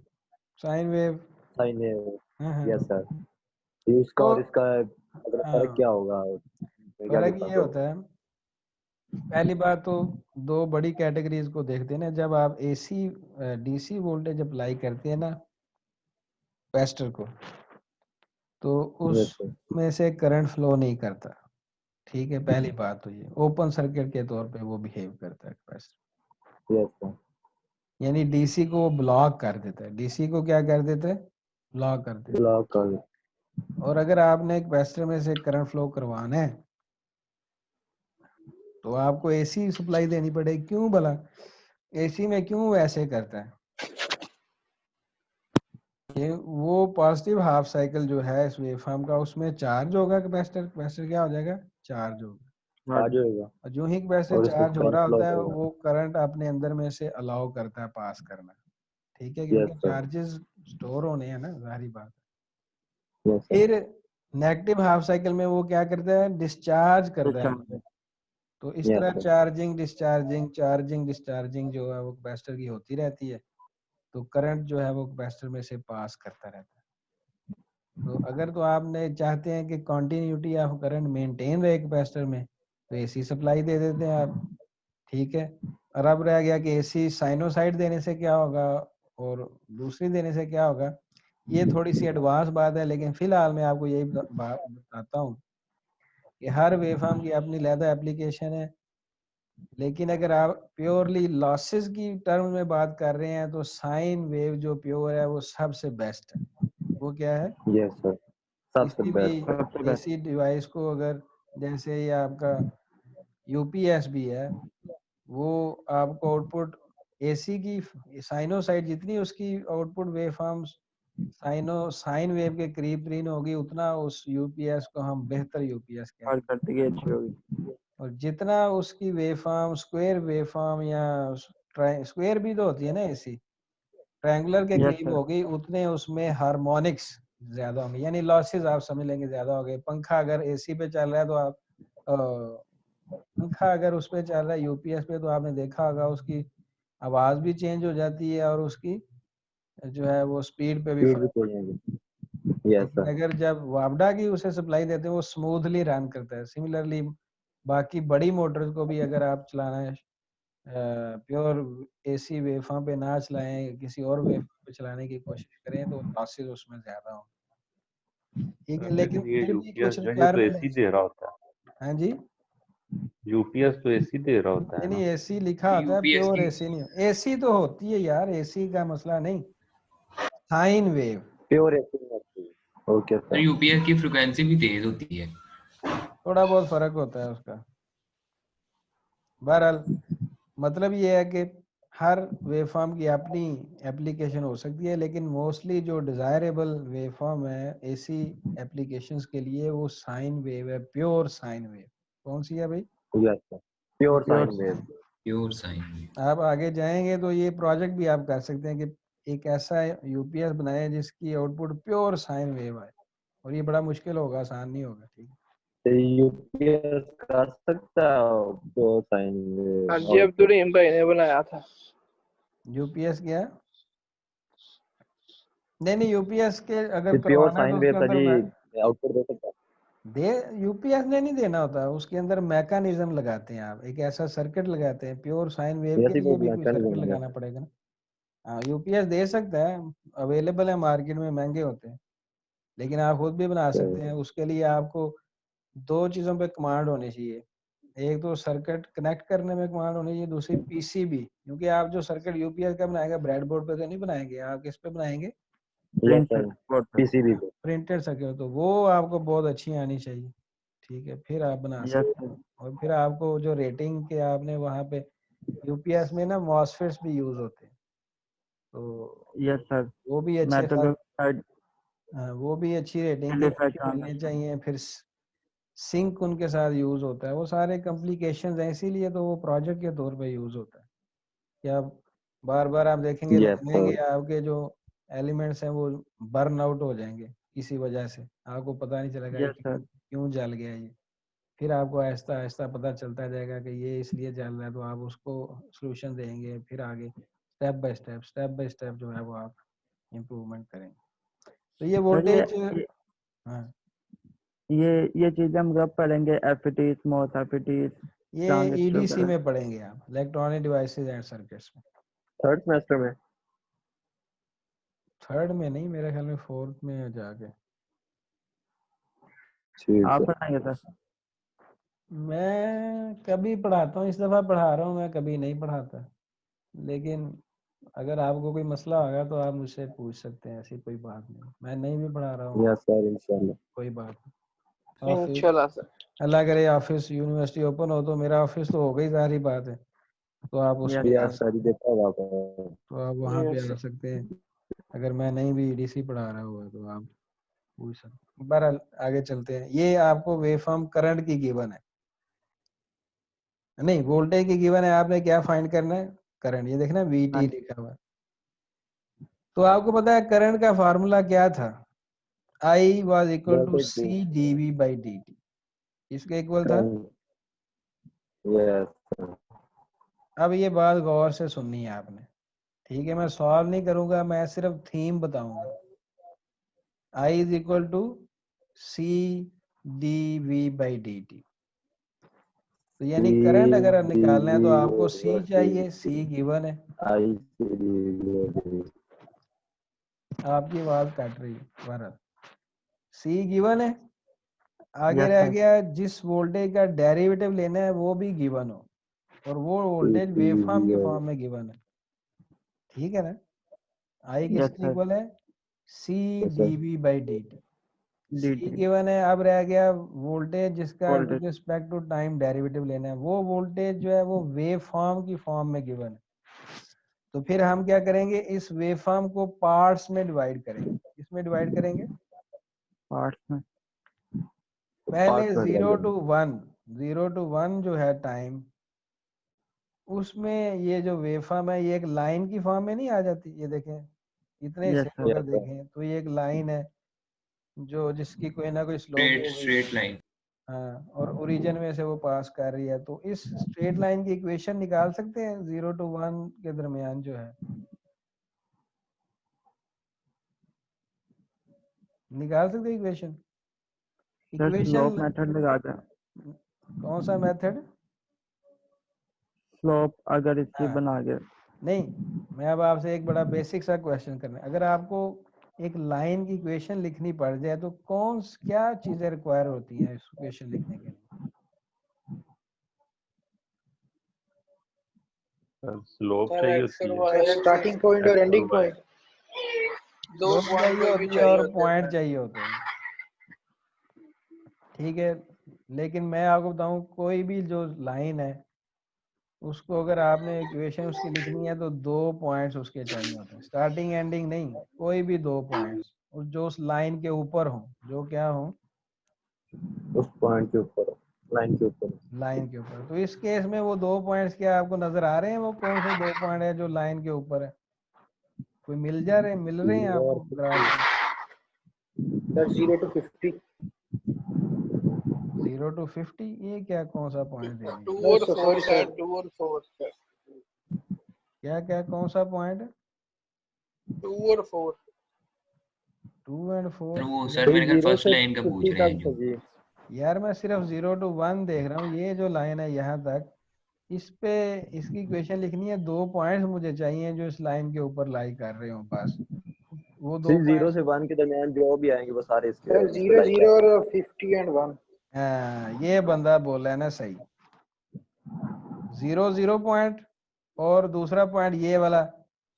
[SPEAKER 1] Sine wave.
[SPEAKER 5] Sine wave.
[SPEAKER 1] हाँ
[SPEAKER 5] यस सर। तो इसका
[SPEAKER 1] तो
[SPEAKER 5] और इसका अगर फर्क
[SPEAKER 1] हाँ,
[SPEAKER 5] क्या होगा, इसमें क्या
[SPEAKER 1] फर्क
[SPEAKER 5] डिफरेंस
[SPEAKER 1] ये
[SPEAKER 5] होगा?
[SPEAKER 1] होता है, पहली बात तो दो बड़ी कैटेगरीज को देखते हैं ना। जब आप एसी डीसी वोल्टेज अप्लाई करते हैं ना कैपेसिटर को, तो
[SPEAKER 5] यस सर।
[SPEAKER 1] उसमें से करंट फ्लो नहीं करता, ठीक है। पहली बात तो ये ओपन सर्किट के तौर पे वो बिहेव करता है कैपेसिटर।
[SPEAKER 5] Yes sir.
[SPEAKER 1] यानी डीसी को वो ब्लॉक कर देता है। डीसी को क्या कर देता है? ब्लॉक कर देता
[SPEAKER 5] ब्लॉक कर।
[SPEAKER 1] है। और अगर आपने एक कैपेसिटर में से करंट फ्लो करवाना है तो आपको एसी सप्लाई देनी पड़ेगी। क्यों भला? एसी में क्यों ऐसे करता है? ये वो पॉजिटिव हाफ साइकिल जो है इस वेवफॉर्म का, उसमें चार्ज होगा कैपेसिटर। कैपेसिटर क्या हो जाएगा? चार्ज होगा।
[SPEAKER 5] चार्ज होएगा
[SPEAKER 1] और जो ही कैपेसिटर
[SPEAKER 5] और इसमें
[SPEAKER 1] चार्ज हो
[SPEAKER 5] करंट
[SPEAKER 1] रहा
[SPEAKER 5] फ्लो
[SPEAKER 1] होता है
[SPEAKER 5] करेगा।
[SPEAKER 1] वो करंट अपने अंदर में से अलाउ करता है पास करना, ठीक है, क्योंकि
[SPEAKER 5] यस सर।
[SPEAKER 1] चार्जेस स्टोर होने हैं ना, जाहिर बात
[SPEAKER 5] यस
[SPEAKER 1] है।
[SPEAKER 5] सर।
[SPEAKER 1] फिर नेगेटिव हाफ साइकिल में वो क्या करता है? डिस्चार्ज करता है अपने। तो इस
[SPEAKER 5] यस
[SPEAKER 1] तरह
[SPEAKER 5] sir.
[SPEAKER 1] Charging discharging charging discharging जो है वो कैपेसिटर की होती रहती है। तो करंट जो है वो कैपेसिटर में से पास करता रहता है। तो अगर तो आपने चाहते हैं कि कंटिन्यूटी ऑफ करंट मेंटेन रहे कैपेसिटर में, तो एसी सप्लाई दे देते हैं आप, ठीक है। और अब रह गया कि एसी साइनोसाइड देने से क्या होगा और दूसरी देने से क्या होगा। ये थोड़ी सी एडवांस बात है, लेकिन फिलहाल मैं आपको यही बात बताता हूँ कि हर वेवफॉर्म की अपनी अलग एप्लीकेशन है। लेकिन अगर आप प्योरली लॉसेस की टर्म में बात कर रहे हैं तो साइन वेव जो प्योर है वो सबसे बेस्ट है। वो क्या है?
[SPEAKER 5] Yes sir. सबसे
[SPEAKER 1] किसी
[SPEAKER 5] बेस्ट है।
[SPEAKER 2] सबसे
[SPEAKER 1] भी
[SPEAKER 2] बेस्ट।
[SPEAKER 1] एसी डिवाइस को अगर, जैसे ये आपका यूपीएस भी है, वो आपको आउटपुट एसी की साइनोसाइड जितनी उसकी आउटपुट वेवफॉर्म्स साइन वेव के करीब करीब होगी, उतना उस यूपीएस को हम बेहतर यूपीएस
[SPEAKER 2] और
[SPEAKER 1] कहेंगे।
[SPEAKER 2] करते की अच्छी होगी।
[SPEAKER 1] और जितना उसकी वेवफॉर्म स्क्वायर वेवफॉर्म या स्क्वायर भी तो होती है ना एसी, ट्रायंगुलर के
[SPEAKER 2] यस
[SPEAKER 1] करीब
[SPEAKER 2] सर।
[SPEAKER 1] होगी, उतने उसमें हार्मोनिक्स ज्यादा होंगे, यानी लॉसेस आप समझ लेंगे ज्यादा हो गए। पंखा अगर एसी पे चल रहा है तो आप पंखा अगर उस पे चल रहा है यूपीएस पे, तो आपने देखा होगा उसकी आवाज भी चेंज हो जाती है और उसकी जो है वो स्पीड पे भी
[SPEAKER 5] स्पीड भी
[SPEAKER 1] फर्क पड़ता है।
[SPEAKER 5] चाहिए। यस
[SPEAKER 1] लेकिन
[SPEAKER 5] सर।
[SPEAKER 1] अगर जब वापडा की उसे सप्लाई देते हैं वो स्मूथली रन करता है। सिमिलरली बाकी बड़ी मोटर्स को भी अगर आप चलाना है प्योर एसी वेवफॉर्म पे ना चलाएं, किसी और वेवफॉर्म पे चलाने की कोशिश करें, तो लॉसेस उसमें ज्यादा हों, ठीक है। लेकिन
[SPEAKER 7] लेकिन ये
[SPEAKER 1] फिर भी
[SPEAKER 7] यूपीएस
[SPEAKER 1] कुछ
[SPEAKER 7] जो है ये तो
[SPEAKER 1] रिक्वायरमेंट
[SPEAKER 7] एसी
[SPEAKER 1] है।
[SPEAKER 7] दे रहा होता
[SPEAKER 1] हाँ जी,
[SPEAKER 7] है, यूपीएस तो एसी दे रहा होता है
[SPEAKER 1] नहीं
[SPEAKER 7] ना।
[SPEAKER 1] एसी लिखा होता है,
[SPEAKER 6] यूपीएस
[SPEAKER 1] प्योर
[SPEAKER 6] की
[SPEAKER 1] एसी नहीं। एसी तो होती है यार, एसी का मसला नहीं, साइन वेव
[SPEAKER 5] प्योर एसी होती है। ओके
[SPEAKER 6] तो
[SPEAKER 5] सर।
[SPEAKER 6] यूपीएस की फ्रिक्वेंसी भी तेज होती है।
[SPEAKER 1] थोड़ा बहुत फर्क होता है उसका। बहरहाल मतलब ये है कि हर वेवफॉर्म की अपनी एप्लीकेशन हो सकती है, लेकिन मोस्टली जो डिजायरेबल वेवफॉर्म है एसी एप्लीकेशंस के लिए वो साइन वेव है, प्योर साइन वेव। कौन सी है भाई?
[SPEAKER 5] Yes sir. Pure
[SPEAKER 2] pure.
[SPEAKER 5] Sine wave.
[SPEAKER 6] Pure sign.
[SPEAKER 1] आप आगे जाएंगे तो ये प्रोजेक्ट भी आप कर सकते हैं कि एक ऐसा यूपीएस बनाए जिसकी आउटपुट प्योर साइन वेव आए, और ये बड़ा मुश्किल होगा, आसान नहीं होगा, ठीक है।
[SPEAKER 5] तो यूपीएस कर सकता है प्योर साइन
[SPEAKER 4] हाँ
[SPEAKER 5] वेव
[SPEAKER 4] जी,
[SPEAKER 5] आउटपुट?
[SPEAKER 4] अब्दुल रहीम भाई ने बनाया था।
[SPEAKER 1] यूपीएस क्या है? नहीं यूपीएस के अगर
[SPEAKER 5] प्योर
[SPEAKER 1] करवाना है तो
[SPEAKER 5] साइन
[SPEAKER 1] उसके
[SPEAKER 5] वेव सर
[SPEAKER 1] अंदर
[SPEAKER 5] जी आउटपुट दे सकता है?
[SPEAKER 1] दे यूपीएस ने नहीं देना होता, उसके अंदर मैकेनिज्म लगाते हैं आप, एक ऐसा सर्किट लगाते हैं। प्योर साइन वेव के
[SPEAKER 5] जैसे
[SPEAKER 1] लिए
[SPEAKER 5] कोई
[SPEAKER 1] भी कोई सर्किट
[SPEAKER 5] मैकेनिज्म है।
[SPEAKER 1] लगाना पड़ेगा ना। हाँ यूपीएस दे सकता है, अवेलेबल है मार्केट में, महंगे होते हैं, लेकिन आप खुद भी बना सकते हैं। उसके लिए आपको दो चीजों पे कमांड होनी चाहिए, एक तो सर्किट कनेक्ट करने में कमांड होनी चाहिए, दूसरी पीसीबी, क्योंकि आप जो सर्किट यूपीएस का बनाएंगे ब्रेडबोर्ड पे तो नहीं बनाएंगे, आप किस पे बनाएंगे,
[SPEAKER 5] यस
[SPEAKER 2] प्रिंट
[SPEAKER 5] सर,
[SPEAKER 2] सर्किट पे।
[SPEAKER 5] पीसीबी पे।
[SPEAKER 1] प्रिंटेड सर्किट, तो वो आपको बहुत अच्छी आनी चाहिए, ठीक है, फिर आप बना
[SPEAKER 2] यस
[SPEAKER 1] सकते
[SPEAKER 2] सर।
[SPEAKER 1] हैं। और फिर आपको जो रेटिंग के आपने वहाँ पे यूपीएस में ना मॉसफेट्स भी यूज होते हैं, तो
[SPEAKER 2] यस सर।
[SPEAKER 1] वो भी
[SPEAKER 2] मैं
[SPEAKER 1] अच्छे
[SPEAKER 2] तो
[SPEAKER 1] खास,
[SPEAKER 2] वेबसाइट
[SPEAKER 1] वो भी अच्छी रेटिंग के
[SPEAKER 2] पहचान
[SPEAKER 1] मिलने चाहिए। फिर सिंक उनके साथ यूज होता है, वो सारे कॉम्प्लिकेशंस हैं, इसीलिए तो वो प्रोजेक्ट के तौर पे यूज होता है कि आप बार बार आप देखेंगे
[SPEAKER 5] यस
[SPEAKER 1] जलेंगे,
[SPEAKER 5] सर,
[SPEAKER 1] आपके जो एलिमेंट्स हैं वो बर्न आउट हो जाएंगे किसी वजह से, आपको पता नहीं चलेगा
[SPEAKER 2] यस
[SPEAKER 1] कि
[SPEAKER 2] सर।
[SPEAKER 1] क्यों जल गया ये। फिर आपको आहिस्ता आहिस्ता पता चलता जाएगा कि ये इसलिए जल रहा है, तो आप उसको सोल्यूशन देंगे, फिर आगे स्टेप बाय स्टेप जो है वो आप इम्प्रूवमेंट करेंगे। तो ये
[SPEAKER 2] सर
[SPEAKER 1] वोल्टेज,
[SPEAKER 2] ये
[SPEAKER 1] हाँ
[SPEAKER 2] ये चीजें हम कब पढ़ेंगे? एफईटी, स्मॉथ एफईटी,
[SPEAKER 1] ये
[SPEAKER 2] ट्रांजिस्टर
[SPEAKER 1] ईडीसी
[SPEAKER 2] वगैरह?
[SPEAKER 1] में पढ़ेंगे आप, इलेक्ट्रॉनिक डिवाइसेस एंड सर्किट्स में।
[SPEAKER 5] थर्ड सेमेस्टर में।
[SPEAKER 1] थर्ड में नहीं, मेरे ख्याल में फोर्थ में है जाके।
[SPEAKER 5] ठीक
[SPEAKER 2] आप
[SPEAKER 5] है।
[SPEAKER 2] पढ़ाएंगे सर?
[SPEAKER 1] मैं कभी पढ़ाता हूँ, इस दफा पढ़ा रहा हूँ, मैं कभी नहीं पढ़ाता, लेकिन अगर आपको कोई मसला होगा तो आप मुझसे पूछ सकते हैं, ऐसी कोई बात नहीं, मैं नहीं भी पढ़ा रहा हूँ,
[SPEAKER 5] यस सर, इंशाल्लाह।
[SPEAKER 1] कोई बात नहीं। ऑफिस,
[SPEAKER 4] इंशाल्लाह सर।
[SPEAKER 1] अल्लाह करे ऑफिस यूनिवर्सिटी ओपन हो, तो मेरा ऑफिस तो हो गई सारी बात है, तो आप
[SPEAKER 2] यस
[SPEAKER 1] उसमें आ
[SPEAKER 5] यस
[SPEAKER 1] सकते,
[SPEAKER 5] सर, देखा होगा आपने।
[SPEAKER 1] तो आप वहाँ पे
[SPEAKER 4] यस
[SPEAKER 1] आ
[SPEAKER 4] सर।
[SPEAKER 1] सकते हैं। अगर मैं नहीं भी ईडीसी पढ़ा रहा हुआ तो आप पूछ सकते हैं। बहरहाल आगे चलते हैं। ये आपको वेवफॉर्म करंट की गिवन है, नहीं वोल्टेज की गिवन है, आपने क्या फाइंड करना है, करंट, ये देखना वीटी
[SPEAKER 2] हाँ
[SPEAKER 1] लिखा हुआ है। तो आपको पता है करंट का फार्मूला क्या था, I was equal to
[SPEAKER 5] voltage
[SPEAKER 1] C dV by dt, इसके इक्वल था।
[SPEAKER 5] Yes sir.
[SPEAKER 1] अब ये बात गौर से सुननी है आपने, ठीक है, मैं सॉल्व नहीं करूंगा, मैं सिर्फ थीम बताऊंगा। I is equal to C dV by dt, तो यानी करंट अगर निकालना है तो आपको C चाहिए, C गिवन है।
[SPEAKER 5] आई सी डी।
[SPEAKER 1] आपकी आवाज काट रही है, भारत, C गिवन है। आगे
[SPEAKER 2] यस
[SPEAKER 1] रह
[SPEAKER 2] सर।
[SPEAKER 1] गया जिस वोल्टेज का डेरिवेटिव लेना है वो भी गिवन हो, और वो वोल्टेज वेवफॉर्म की फॉर्म में गिवन है, ठीक है ना। आई
[SPEAKER 2] यस
[SPEAKER 1] किसके
[SPEAKER 2] सर।
[SPEAKER 1] इक्वल है, C D V by D T, C
[SPEAKER 2] dt
[SPEAKER 1] given है। अब रह गया वोल्टेज जिसका
[SPEAKER 2] voltage.
[SPEAKER 1] With respect to time derivative लेना है, वो वोल्टेज जो है वो वेव फॉर्म की फॉर्म में गिवन है। तो फिर हम क्या करेंगे, इस वेव फॉर्म को पार्ट्स में डिवाइड करेंगे। इसमें डिवाइड करेंगे,
[SPEAKER 2] पार्ट्स में।
[SPEAKER 1] पहले
[SPEAKER 5] पार्ट में
[SPEAKER 1] 0
[SPEAKER 5] जाएगा।
[SPEAKER 1] टू 1, 0 टू 1 जो है टाइम, उसमें ये जो वेव फॉर्म है ये एक लाइन की फॉर्म में नहीं आ जाती, ये देखें इतने
[SPEAKER 2] यस
[SPEAKER 1] हिस्से को
[SPEAKER 2] सर।
[SPEAKER 1] अगर
[SPEAKER 5] यस सर।
[SPEAKER 1] देखें तो ये एक लाइन है जो जिसकी कोई ना कोई स्लोप
[SPEAKER 6] स्ट्रेट
[SPEAKER 1] होगी,
[SPEAKER 6] स्ट्रेट लाइन।
[SPEAKER 1] हाँ, और ओरिजिन में से वो पास कर रही है। तो इस स्ट्रेट लाइन की इक्वेशन निकाल सकते हैं 0 to 1 के दरमियान जो है, निकाल सकते हैं equation.
[SPEAKER 2] Sir slope
[SPEAKER 1] equation
[SPEAKER 2] method लगा दें।
[SPEAKER 1] कौन सा मेथड,
[SPEAKER 2] स्लोप अगर इसकी
[SPEAKER 1] हाँ,
[SPEAKER 2] बना के।
[SPEAKER 1] नहीं, मैं अब आपसे एक बड़ा बेसिक सा क्वेश्चन करना है। अगर आपको एक लाइन की इक्वेशन लिखनी पड़ जाए तो क्या चीजें रिक्वायर होती हैं इस इक्वेशन लिखने के लिए,
[SPEAKER 7] स्लोप
[SPEAKER 3] सर
[SPEAKER 7] चाहिए
[SPEAKER 3] एक्स
[SPEAKER 7] होती
[SPEAKER 3] और
[SPEAKER 7] है।
[SPEAKER 3] वाई, स्टार्टिंग पॉइंट और
[SPEAKER 7] एक्स और
[SPEAKER 3] एंडिंग
[SPEAKER 7] वाई।
[SPEAKER 3] पॉइंट, दो
[SPEAKER 1] स्लोप
[SPEAKER 3] पॉइंट
[SPEAKER 1] चाहिए
[SPEAKER 3] कोई भी
[SPEAKER 1] होती है
[SPEAKER 3] चाहिए
[SPEAKER 1] और
[SPEAKER 3] होते हैं
[SPEAKER 1] पॉइंट
[SPEAKER 3] सर।
[SPEAKER 1] चाहिए होते हैं, ठीक है। लेकिन मैं आपको बताऊं, कोई भी जो लाइन है उसको अगर आपने इक्वेशन उसकी लिखनी है तो 2 पॉइंट्स उसके चाहिए होते हैं, स्टार्टिंग एंडिंग नहीं, कोई भी 2 पॉइंट्स जो उस लाइन के ऊपर हो, जो क्या हो,
[SPEAKER 5] उस पॉइंट के ऊपर, लाइन के ऊपर।
[SPEAKER 1] लाइन के ऊपर। तो इस केस में वो 2 पॉइंट्स क्या आपको नजर आ रहे हैं, वो कौन से 2 पॉइंट है जो लाइन के ऊपर है, कोई मिल रहे हैं
[SPEAKER 5] और
[SPEAKER 1] आपको ग्राफ में।
[SPEAKER 3] सर 0 to 50,
[SPEAKER 1] 0 to 50, ये क्या कौन सा पॉइंट दे दिया,
[SPEAKER 4] 2 और 4 सर, 2 और 4 सर,
[SPEAKER 1] क्या क्या कौन सा पॉइंट है,
[SPEAKER 4] 2 और 4।
[SPEAKER 1] 2 and 4
[SPEAKER 6] सर वो सर मैंने कहा
[SPEAKER 5] जीरो
[SPEAKER 6] फर्स्ट
[SPEAKER 5] से
[SPEAKER 6] लाइन का पूछ
[SPEAKER 5] 50
[SPEAKER 6] रहे हैं
[SPEAKER 5] तक
[SPEAKER 6] जो
[SPEAKER 5] था जी।
[SPEAKER 1] यार मैं सिर्फ 0 to 1 देख रहा हूँ, ये जो लाइन है यहाँ तक, इस पे इसकी इक्वेशन लिखनी है। 2 पॉइंट्स मुझे चाहिए जो इस लाइन के ऊपर लाई कर रहे हो बस, वो 2
[SPEAKER 5] जी 0
[SPEAKER 1] पॉइंट्स।
[SPEAKER 5] से 1 के दरमियान जो भी आएंगे वो सारे इसके
[SPEAKER 3] सर
[SPEAKER 5] इस पे
[SPEAKER 3] 0
[SPEAKER 5] लाइक
[SPEAKER 3] 0 और 50 and 1।
[SPEAKER 1] हाँ ये बंदा बोल रहा है ना सही। 0 0 पॉइंट और दूसरा पॉइंट ये वाला,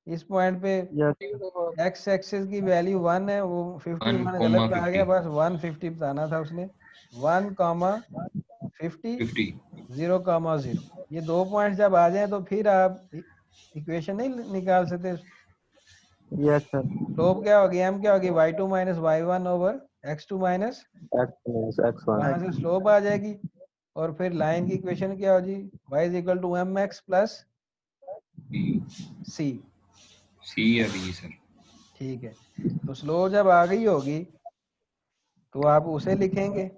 [SPEAKER 1] इस पॉइंट पे
[SPEAKER 2] यस
[SPEAKER 1] एक्स एक्सिस की वैल्यू 1 है, वो 51 गलत आ गया,
[SPEAKER 6] 1,50
[SPEAKER 1] बस 150 बताना था उसने। 1, 50,
[SPEAKER 6] 50
[SPEAKER 1] 0, 0। ये 2 पॉइंट जब आ जाए तो फिर आप इक्वेशन नहीं निकाल सकते।
[SPEAKER 2] यस सर
[SPEAKER 1] स्लोप क्या होगी, m क्या होगी, y2 minus y1 over x2 minus,
[SPEAKER 5] x x1।
[SPEAKER 1] वहां से स्लोप आ जाएगी। और फिर लाइन की इक्वेशन क्या होगी, y is equal to mx plus c।
[SPEAKER 6] C या बी सर?
[SPEAKER 1] ठीक है, तो स्लोप जब आ गई होगी तो आप उसे लिखेंगे।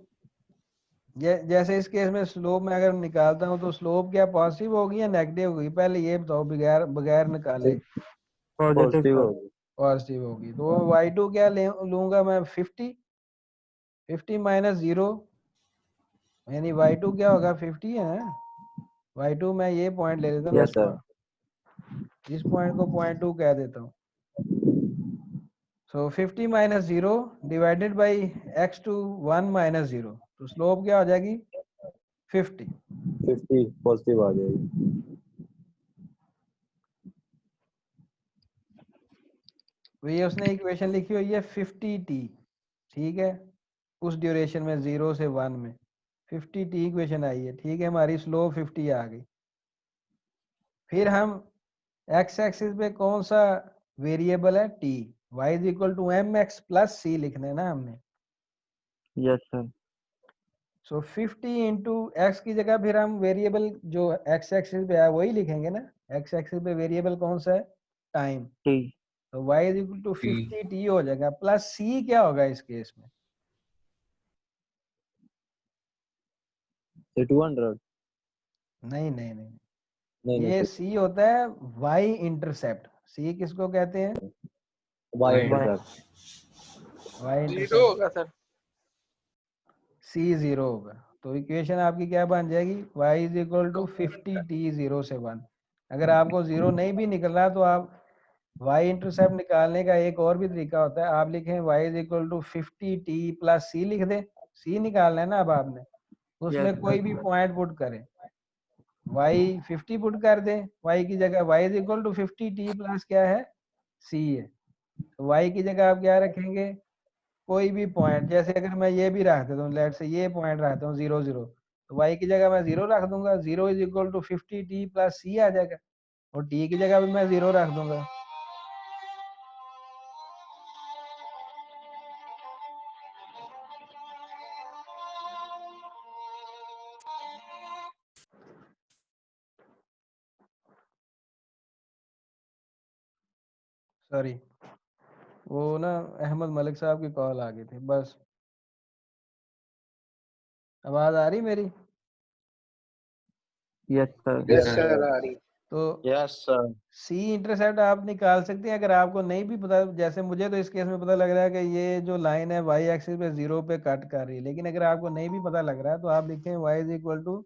[SPEAKER 1] जैसे इस केस में स्लोप में अगर निकालता हूँ तो स्लोप क्या पॉजिटिव होगी या नेगेटिव होगी, पहले ये बताओ बगैर बगैर निकाले।
[SPEAKER 2] पॉजिटिव
[SPEAKER 5] पॉजिटिव
[SPEAKER 2] सर
[SPEAKER 5] होगी।
[SPEAKER 1] पॉजिटिव होगी तो y2 क्या लूंगा मैं, 50 माइनस 0, यानी y2 क्या होगा, 50 है ना। y2 मैं ये पॉइंट ले लेता हूँ,
[SPEAKER 5] यस सर।
[SPEAKER 1] इस पॉइंट को 0.2 कह देता हूँ। सो 50 minus 0 divided by x2 1 minus 0, तो स्लोप क्या हो जाएगी 50।
[SPEAKER 5] 50 पॉजिटिव आ जाएगी।
[SPEAKER 1] तो ये उसने इक्वेशन लिखी हुई है 50t, ठीक है, उस ड्यूरेशन में 0 से 1 में 50t इक्वेशन आई है, ठीक है, हमारी स्लोप 50 आ गई। फिर हम x एक्सिस पे कौन सा वेरिएबल है, t, y is equal to mx plus c लिखना है ना हमने।
[SPEAKER 2] Yes sir
[SPEAKER 1] so 50 into X की जगह फिर हम वेरिएबल जो x एक्सिस पे है वही लिखेंगे ना। x एक्सिस पे वेरिएबल कौन सा है, टाइम,
[SPEAKER 2] टी
[SPEAKER 1] तो y is equal to 50t हो जाएगा, प्लस c क्या होगा इस केस में,
[SPEAKER 5] 200।
[SPEAKER 1] नहीं नहीं नहीं,
[SPEAKER 5] नहीं
[SPEAKER 1] ये
[SPEAKER 5] नहीं
[SPEAKER 1] c होता है y इंटरसेप्ट। c किसको कहते हैं,
[SPEAKER 5] Y
[SPEAKER 6] Y
[SPEAKER 5] intercept.
[SPEAKER 1] y
[SPEAKER 4] 0
[SPEAKER 1] intercept,
[SPEAKER 4] होगा सर।
[SPEAKER 1] c 0 होगा। तो इक्वेशन आपकी क्या बन जाएगी, y is equal to 50t 0 से 1। अगर आपको 0 नहीं भी निकल रहा तो आप y इंटरसेप्ट निकालने का एक और भी तरीका होता है, आप लिखें y is equal to 50t plus c लिख दें। c निकालना है ना अब आपने, उसमें
[SPEAKER 2] यस
[SPEAKER 1] कोई भी पॉइंट पुट करें, y 50 पुट कर दें, y की जगह y is equal to 50t plus क्या है, c है। तो y की जगह आप क्या रखेंगे, कोई भी पॉइंट, जैसे अगर मैं ये भी रख देता हूँ, लेट से ये पॉइंट रखता हूँ 0 0, तो y की जगह मैं 0 रख दूंगा, 0 is equal to 50t plus c आ जाएगा, और t की जगह भी मैं 0 रख दूंगा। सॉरी, वो ना अहमद मलिक साहब की कॉल आ गई थी बस। आवाज आ रही मेरी,
[SPEAKER 2] yes sir
[SPEAKER 6] yes
[SPEAKER 3] yes
[SPEAKER 6] sir.
[SPEAKER 3] Sir आ रही।
[SPEAKER 1] तो
[SPEAKER 5] यस सर।
[SPEAKER 1] सी इंटरसेप्ट आप निकाल सकते हैं। अगर आपको नहीं भी पता, जैसे मुझे तो इस केस में पता लग रहा है कि ये जो लाइन है वाई एक्सिस पे 0 पे कट कर रही है, लेकिन अगर आपको नहीं भी पता लग रहा है तो आप लिखें y is equal to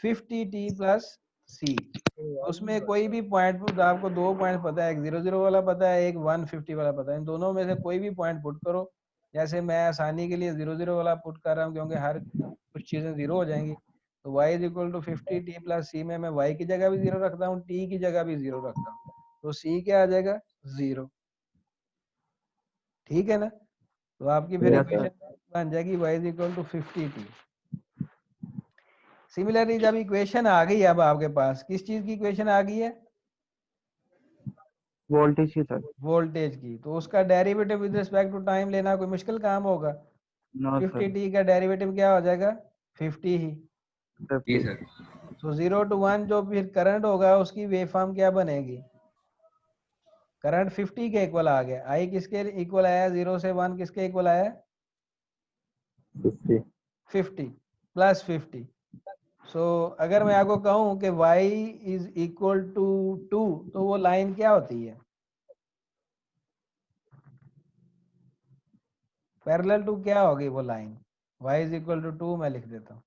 [SPEAKER 1] 50t plus c। उसमें कोई भी पॉइंट पुट, आपको 2 पॉइंट पता है, एक 0 0 वाला पता है, एक 150 वाला पता है, इन दोनों में से कोई भी पॉइंट पुट करो। जैसे मैं आसानी के लिए 0 0 वाला पुट कर रहा हूँ क्योंकि हर कुछ चीजें 0 हो जाएंगी। तो y is equal to 50t plus c में मैं y की जगह भी 0 रखता हूँ, t की जगह भी 0 रखता हूँ, तो c क्या आ जाएगा 0। ठीक है ना, तो आपकी फिर
[SPEAKER 2] यस सर
[SPEAKER 1] इक्वेशन बन जाएगी y is equal to 50t। Similarly जब इक्वेशन आ गई, अब आपके पास किस चीज की इक्वेशन आ गई है,
[SPEAKER 2] वोल्टेज की सर
[SPEAKER 1] वोल्टेज की, तो उसका derivative with respect to time लेना कोई मुश्किल काम होगा।
[SPEAKER 2] नो सर
[SPEAKER 1] 50t का डेरिवेटिव क्या हो जाएगा 50 ही।
[SPEAKER 6] जी
[SPEAKER 2] 50
[SPEAKER 6] सर।
[SPEAKER 1] सो 0 to 1 जो फिर करंट होगा उसकी वेव फॉर्म क्या बनेगी, करंट 50 के इक्वल आ गया, आई किसके इक्वल आया, 0 से 1 किसके इक्वल आया
[SPEAKER 5] 50
[SPEAKER 1] 50 प्लस 50। सो अगर मैं आपको कहूं कि y इज इक्वल टू 2, तो वो लाइन क्या होती है, पैरेलल टू क्या होगी वो line, y is equal to 2 मैं लिख देता हूँ।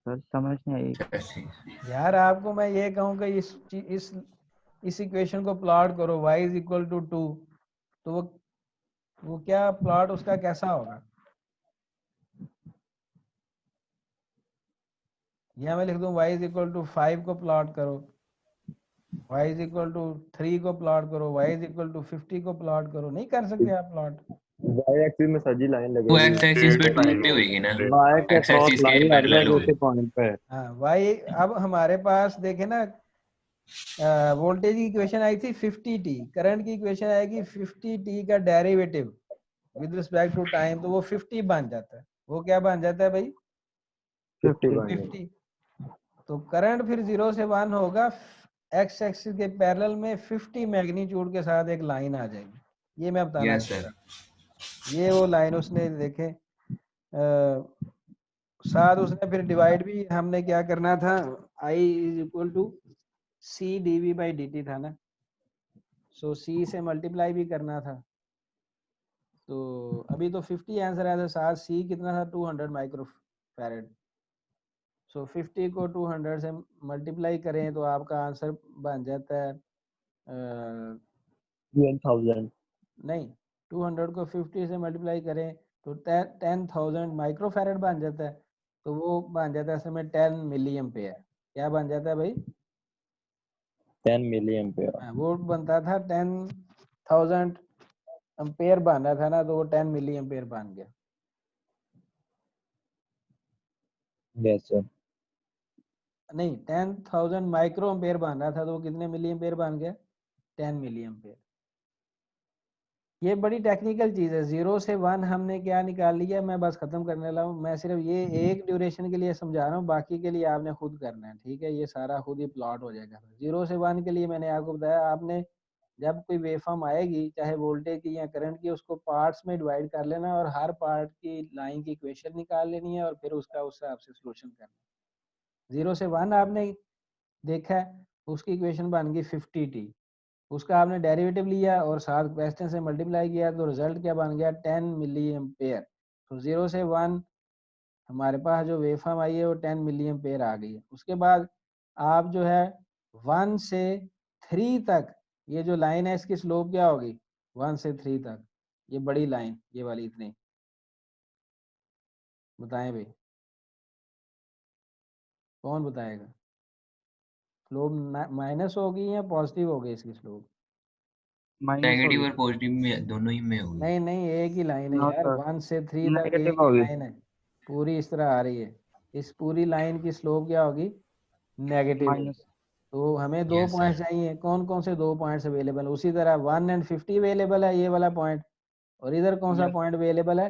[SPEAKER 2] सर समझ नहीं आई।
[SPEAKER 6] Interesting.
[SPEAKER 1] यार आपको मैं ये कहूँ कि इस इक्वेशन को प्लॉट करो y इज इक्वल टू 2, तो वो क्या प्लॉट उसका कैसा होगा, या मैं लिख दूं y इज इक्वल टू 5 को प्लॉट करो, y इज इक्वल टू 3 को प्लॉट करो, y इज इक्वल टू 50 को प्लॉट करो, नहीं कर सकते आप प्लॉट।
[SPEAKER 5] वाई एक्सिस में सर जी लाइन
[SPEAKER 6] वो
[SPEAKER 5] लगेगी।
[SPEAKER 6] एक्स एक्सिस पे 2 पे होगी ना,
[SPEAKER 5] वाई के
[SPEAKER 6] एक्स
[SPEAKER 5] क्रॉस
[SPEAKER 6] एक्सिस के
[SPEAKER 5] लाइन लग
[SPEAKER 6] पैरेलल
[SPEAKER 5] जाएगी
[SPEAKER 6] होगी।
[SPEAKER 5] उसी पॉइंट पे।
[SPEAKER 1] हाँ y, अब हमारे पास देखे ना वोल्टेज की इक्वेशन आई थी 50t, करंट की इक्वेशन आएगी 50t का derivative with respect to time, तो वो 50 बन जाता है। वो क्या बन जाता है भाई,
[SPEAKER 5] 50 बन जाएगी।
[SPEAKER 1] 50। तो करंट फिर 0 से 1 होगा, एक्स एक्सिस के पैरेलल में 50 मैग्नीट्यूड के साथ एक लाइन आ जाएगी। ये मैं बताना
[SPEAKER 6] यस
[SPEAKER 1] चाह
[SPEAKER 6] सर।
[SPEAKER 1] रहा, ये वो लाइन उसने देखे साथ उसने फिर डिवाइड भी हमने क्या करना था, I is equal to C D V by D T था ना, सो सी से मल्टीप्लाई भी करना था। तो अभी तो 50 आंसर आया था, साथ सी कितना था 200 माइक्रो फैरेड। सो 50 को 200 से मल्टीप्लाई करें तो आपका आंसर बन जाता है
[SPEAKER 5] 1000
[SPEAKER 1] नहीं, 200 को 50 से मल्टीप्लाई करें तो 10,000 माइक्रो फैरेड बन जाता है। तो वो बन जाता है असल में 10 मिली एम्पेयर। क्या बन जाता है भाई,
[SPEAKER 5] 10 मिली एम्पेयर।
[SPEAKER 1] वो बनता था 10,000 एम्पेयर बना था ना, तो वो 10 मिली एम्पेयर बन गया।
[SPEAKER 5] Yes sir.
[SPEAKER 1] नहीं, 10,000 माइक्रो एम्पेयर बन रहा था, तो वो कितने मिली एम्पेयर बन गया, 10 मिली एम्पेयर। ये बड़ी टेक्निकल चीज है। 0 से 1 हमने क्या निकाल लिया, मैं बस खत्म करने वाला हूँ। मैं सिर्फ ये एक ड्यूरेशन के लिए समझा रहा हूँ, बाकी के लिए आपने खुद करना है, ठीक है। ये सारा खुद ही प्लॉट हो जाएगा। 0 से 1 के लिए मैंने आपको बताया, आपने जब कोई वेवफॉर्म आएगी चाहे वोल्टेज की या करंट की, उसको पार्ट्स में डिवाइड कर लेना और हर पार्ट की लाइन की इक्वेशन निकाल लेनी है और फिर उसका उस हिसाब से सोल्यूशन करना। 0 से 1 आपने देखा है, उसकी इक्वेशन बन गई 50t, उसका आपने डेरिवेटिव लिया और साथ क्वेश्चन से मल्टीप्लाई किया, तो रिजल्ट क्या बन गया, 10 मिली एम्पेयर। तो 0 से 1 हमारे पास जो वेवफॉर्म आई है वो 10 मिली एम्पेयर आ गई है। उसके बाद आप जो है 1 से 3 तक, ये जो लाइन है इसकी स्लोप क्या होगी, 1 से 3 तक, ये बड़ी लाइन ये वाली इतनी, बताएं भाई, कौन बताएगा। स्लोप माइनस होगी या पॉजिटिव होगी इसकी स्लोप,
[SPEAKER 2] माइनस
[SPEAKER 6] नेगेटिव
[SPEAKER 2] होगी।
[SPEAKER 6] और पॉजिटिव में दोनों ही में होगी।
[SPEAKER 1] नहीं नहीं, एक ही लाइन है
[SPEAKER 2] नो
[SPEAKER 1] यार,
[SPEAKER 2] सर,
[SPEAKER 1] 1 से 3 तक एक
[SPEAKER 2] नेगेटिव
[SPEAKER 1] ही
[SPEAKER 2] होगी।
[SPEAKER 1] लाइन है, पूरी इस तरह आ रही है। इस पूरी लाइन की स्लोप क्या होगी, नेगेटिव होगी।
[SPEAKER 2] माइनस।
[SPEAKER 1] तो हमें 2
[SPEAKER 6] यस
[SPEAKER 1] पॉइंट
[SPEAKER 6] सर।
[SPEAKER 1] चाहिए, कौन कौन से 2 पॉइंट्स अवेलेबल है। उसी तरह 1 एंड 50 अवेलेबल है, ये वाला पॉइंट, और इधर कौन सा
[SPEAKER 2] यस
[SPEAKER 1] पॉइंट अवेलेबल है,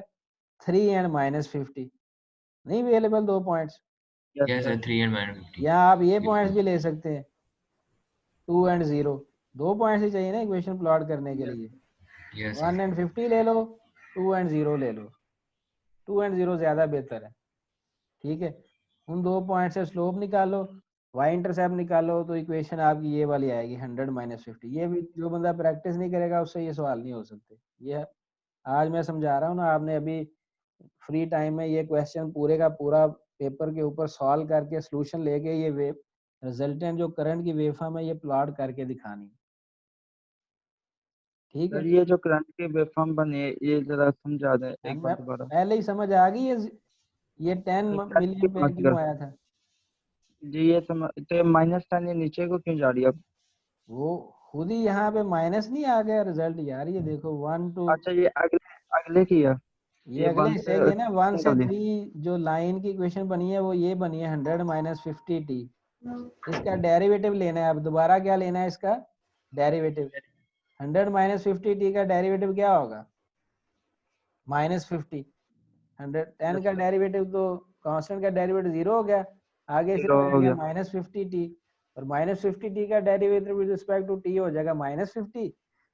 [SPEAKER 1] 3 एंड -50, नहीं available 2 points.
[SPEAKER 2] Yes
[SPEAKER 6] yes
[SPEAKER 2] sir.
[SPEAKER 6] Sir 3 and -50
[SPEAKER 1] या आप ये पॉइंट्स
[SPEAKER 6] बिल्कुल।
[SPEAKER 1] भी ले सकते हैं, 2 एंड 0, 2 पॉइंट्स ही चाहिए ना इक्वेशन प्लॉट करने के लिए।
[SPEAKER 6] Yes
[SPEAKER 1] 1
[SPEAKER 6] sir.
[SPEAKER 1] एंड 50 ले लो, 2 एंड 0 ले लो, 2 एंड 0 ज्यादा बेहतर है, ठीक है। उन 2 पॉइंट से स्लोप निकालो, वाई इंटरसेप्ट निकालो, तो इक्वेशन आपकी ये वाली आएगी 100 -50। ये भी जो बंदा प्रैक्टिस नहीं करेगा उससे ये सवाल नहीं हो सकते। ये आज मैं समझा रहा हूँ ना, आपने अभी फ्री टाइम में ये क्वेश्चन पूरे का पूरा पेपर के ऊपर सॉल्व करके सोल्यूशन लेके ये वेव रिजल्टेंट जो करंट की वेवफॉर्म है ये प्लॉट करके दिखानी, ठीक है।
[SPEAKER 2] सर ये जो करंट के वेवफॉर्म बने ये जरा समझा दें एक बार
[SPEAKER 1] मैं
[SPEAKER 2] दोबारा।
[SPEAKER 1] पहले ही समझ आ गई, ये 10
[SPEAKER 2] करंट
[SPEAKER 1] मिली
[SPEAKER 2] की
[SPEAKER 1] एम्पेयर
[SPEAKER 2] बात
[SPEAKER 1] क्यों
[SPEAKER 2] कर।
[SPEAKER 1] आया था,
[SPEAKER 2] जी ये समझ तो -10 ये नीचे को क्यों जा रही है अब?
[SPEAKER 1] वो खुद ही यहाँ पे माइनस नहीं आ गया रिजल्ट यार। ये देखो 1 टू,
[SPEAKER 2] अच्छा ये अगले अगले की है।
[SPEAKER 1] ये
[SPEAKER 2] ये
[SPEAKER 1] अगले
[SPEAKER 2] 1
[SPEAKER 1] हिस्से
[SPEAKER 2] से
[SPEAKER 1] की है ना, 1 से
[SPEAKER 2] वाली।
[SPEAKER 1] 3 जो लाइन की इक्वेशन बनी है वो ये बनी है 100 -50t। इसका डेरिवेटिव लेना है, अब दोबारा क्या लेना है इसका डेरिवेटिव। 100 -50t का डेरिवेटिव क्या होगा, -50। 110
[SPEAKER 2] यस
[SPEAKER 1] का
[SPEAKER 2] सर।
[SPEAKER 1] डेरिवेटिव तो कांस्टेंट का डेरिवेटिव 0 हो गया, आगे
[SPEAKER 2] 0
[SPEAKER 1] सिर्फ रह
[SPEAKER 2] हो
[SPEAKER 1] गया
[SPEAKER 2] गया।
[SPEAKER 1] -50t। और -50t का derivative with respect to t हो जाएगा -50,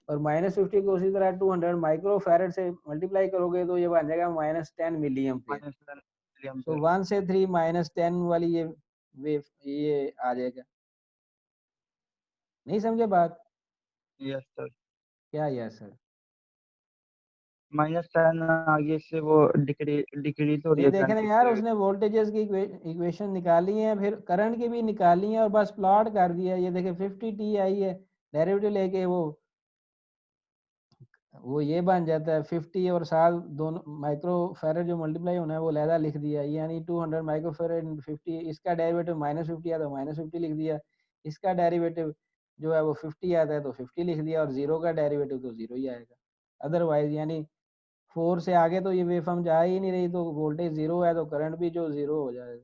[SPEAKER 1] और -50 को उसी तरह 200 माइक्रो फैरेड से मल्टीप्लाई करोगे तो ये बन जाएगा -10 मिली एम्पेयर।
[SPEAKER 2] -10 मिलियन
[SPEAKER 1] तो
[SPEAKER 2] पे।
[SPEAKER 1] 1 से 3 -10 वाली ये वेव ये आ जाएगा। नहीं समझे बात,
[SPEAKER 2] यस सर।
[SPEAKER 1] क्या यस सर?
[SPEAKER 2] -10 आगे से वो डिक्रीज हो रही
[SPEAKER 1] ये
[SPEAKER 2] है
[SPEAKER 1] देखे ना
[SPEAKER 2] करंट
[SPEAKER 1] यार,
[SPEAKER 2] की।
[SPEAKER 1] उसने वोल्टेजेस की इक्वेशन निकाली है, फिर करंट की भी निकाली है और बस प्लॉट कर दिया। ये देखे 50t आई है, डेरिवेटिव लेके वो ये बन जाता है 50 और 7 दोनों माइक्रो फेरेड जो मल्टीप्लाई होना है वो लहदा लिख दिया, यानी 200 माइक्रो फेरेड 50। इसका डेरिवेटिव -50 आता है, -50 लिख दिया। इसका डेरिवेटिव जो है वो 50 आता है तो 50 लिख दिया, और जीरो का डेरिवेटिव तो जीरो ही आएगा। अदरवाइज यानी 4 से आगे तो ये वेवफॉर्म जा ही नहीं रही, तो वोल्टेज जीरो है तो करंट भी जो जीरो हो जाएगा।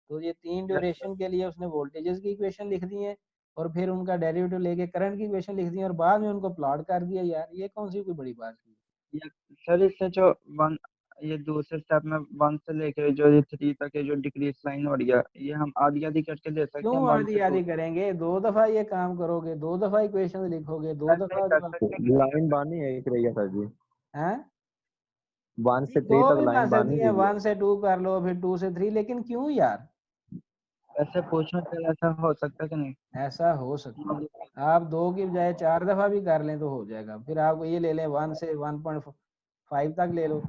[SPEAKER 1] तो ये 3 ड्यूरेशन के लिए उसने वोल्टेजेस की इक्वेशन लिख दी है, और फिर उनका डेरिवेटिव लेके करंट की इक्वेशन लिख दी, और बाद में उनको प्लॉट कर दिया। यार ये कौन सी कोई बड़ी बात है?
[SPEAKER 2] ये सर इससे जो वन, ये दूसरे स्टेप में 1 से लेके जो ये 3 तक है जो डिक्रीज लाइन हो रही है, ये हम आधी आधी करके दे सकते हैं
[SPEAKER 1] क्यों
[SPEAKER 2] 1
[SPEAKER 1] आधी
[SPEAKER 2] से 2
[SPEAKER 1] आधी करेंगे? 2 दफा ये काम करोगे, 2 दफा इक्वेशन लिखोगे, 2
[SPEAKER 2] ऐसे नहीं
[SPEAKER 1] दफा
[SPEAKER 2] कर सकते।
[SPEAKER 5] लाइन बानी है एक रही सर जी,
[SPEAKER 1] हैं?
[SPEAKER 5] 1 से 3
[SPEAKER 1] दो
[SPEAKER 5] तक
[SPEAKER 1] भी बन
[SPEAKER 5] लाइन बानी
[SPEAKER 1] सकती है,
[SPEAKER 5] गई है।
[SPEAKER 1] 1 से 2 कर लो, फिर 2 से 3, लेकिन क्यों यार?
[SPEAKER 2] ऐसे पूछना चाहिए, ऐसा हो सकता है कि नहीं?
[SPEAKER 1] ऐसा हो सकता है, आप 2 की बजाय 4 दफा भी कर लें तो हो जाएगा। फिर आप ये ले लें 1 से 1.5 तक ले लो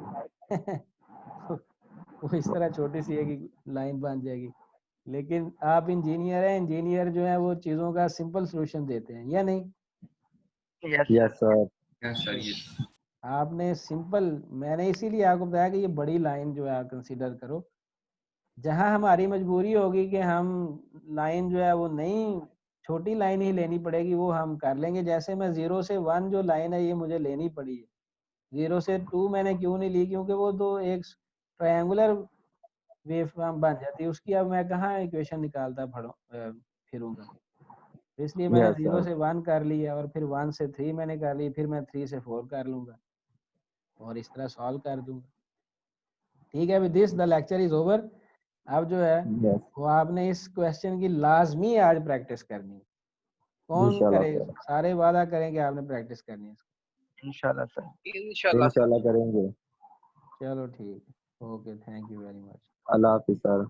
[SPEAKER 1] वो इस तरह छोटी सी एक लाइन बन जाएगी। लेकिन आप इंजीनियर हैं, इंजीनियर जो है वो चीज़ों का सिंपल सोल्यूशन देते हैं, या नहीं?
[SPEAKER 5] Yes sir.
[SPEAKER 6] यस सर ये
[SPEAKER 1] आपने सिंपल, मैंने इसीलिए आपको बताया कि ये बड़ी लाइन जो है आप कंसीडर करो। जहां हमारी मजबूरी होगी कि हम लाइन जो है वो नहीं, छोटी लाइन ही लेनी पड़ेगी, वो हम कर लेंगे। जैसे मैं 0 से 1 जो लाइन है ये मुझे लेनी पड़ी है, 0 से 2 मैंने क्यों नहीं ली? क्योंकि वो तो एक ट्रायंगुलर वेव फॉर्म बन जाती है, उसकी अब मैं कहाँ इक्वेशन निकालता फिरूंगा। तो इसलिए मैंने
[SPEAKER 5] यस
[SPEAKER 1] 0
[SPEAKER 5] सर।
[SPEAKER 1] से 1 कर लिया, और फिर 1 से 3 मैंने कर ली, फिर मैं 3 से 4 कर लूंगा, और इस तरह सॉल्व कर दूंगा। ठीक है, with this the lecture is over. अब जो है
[SPEAKER 5] यस
[SPEAKER 1] वो आपने इस क्वेश्चन की लाजमी आज प्रैक्टिस करनी है। कौन
[SPEAKER 5] इंशाल्लाह
[SPEAKER 1] करे?
[SPEAKER 5] सर,
[SPEAKER 1] सारे वादा करें कि आपने प्रैक्टिस करनी है इसको।
[SPEAKER 2] इंशाल्लाह सर।
[SPEAKER 4] इंशाल्लाह सर।
[SPEAKER 5] इंशाल्लाह करेंगे।
[SPEAKER 1] चलो ठीक है, okay, thank you very much.
[SPEAKER 5] अल्लाह हाफिज़ सर।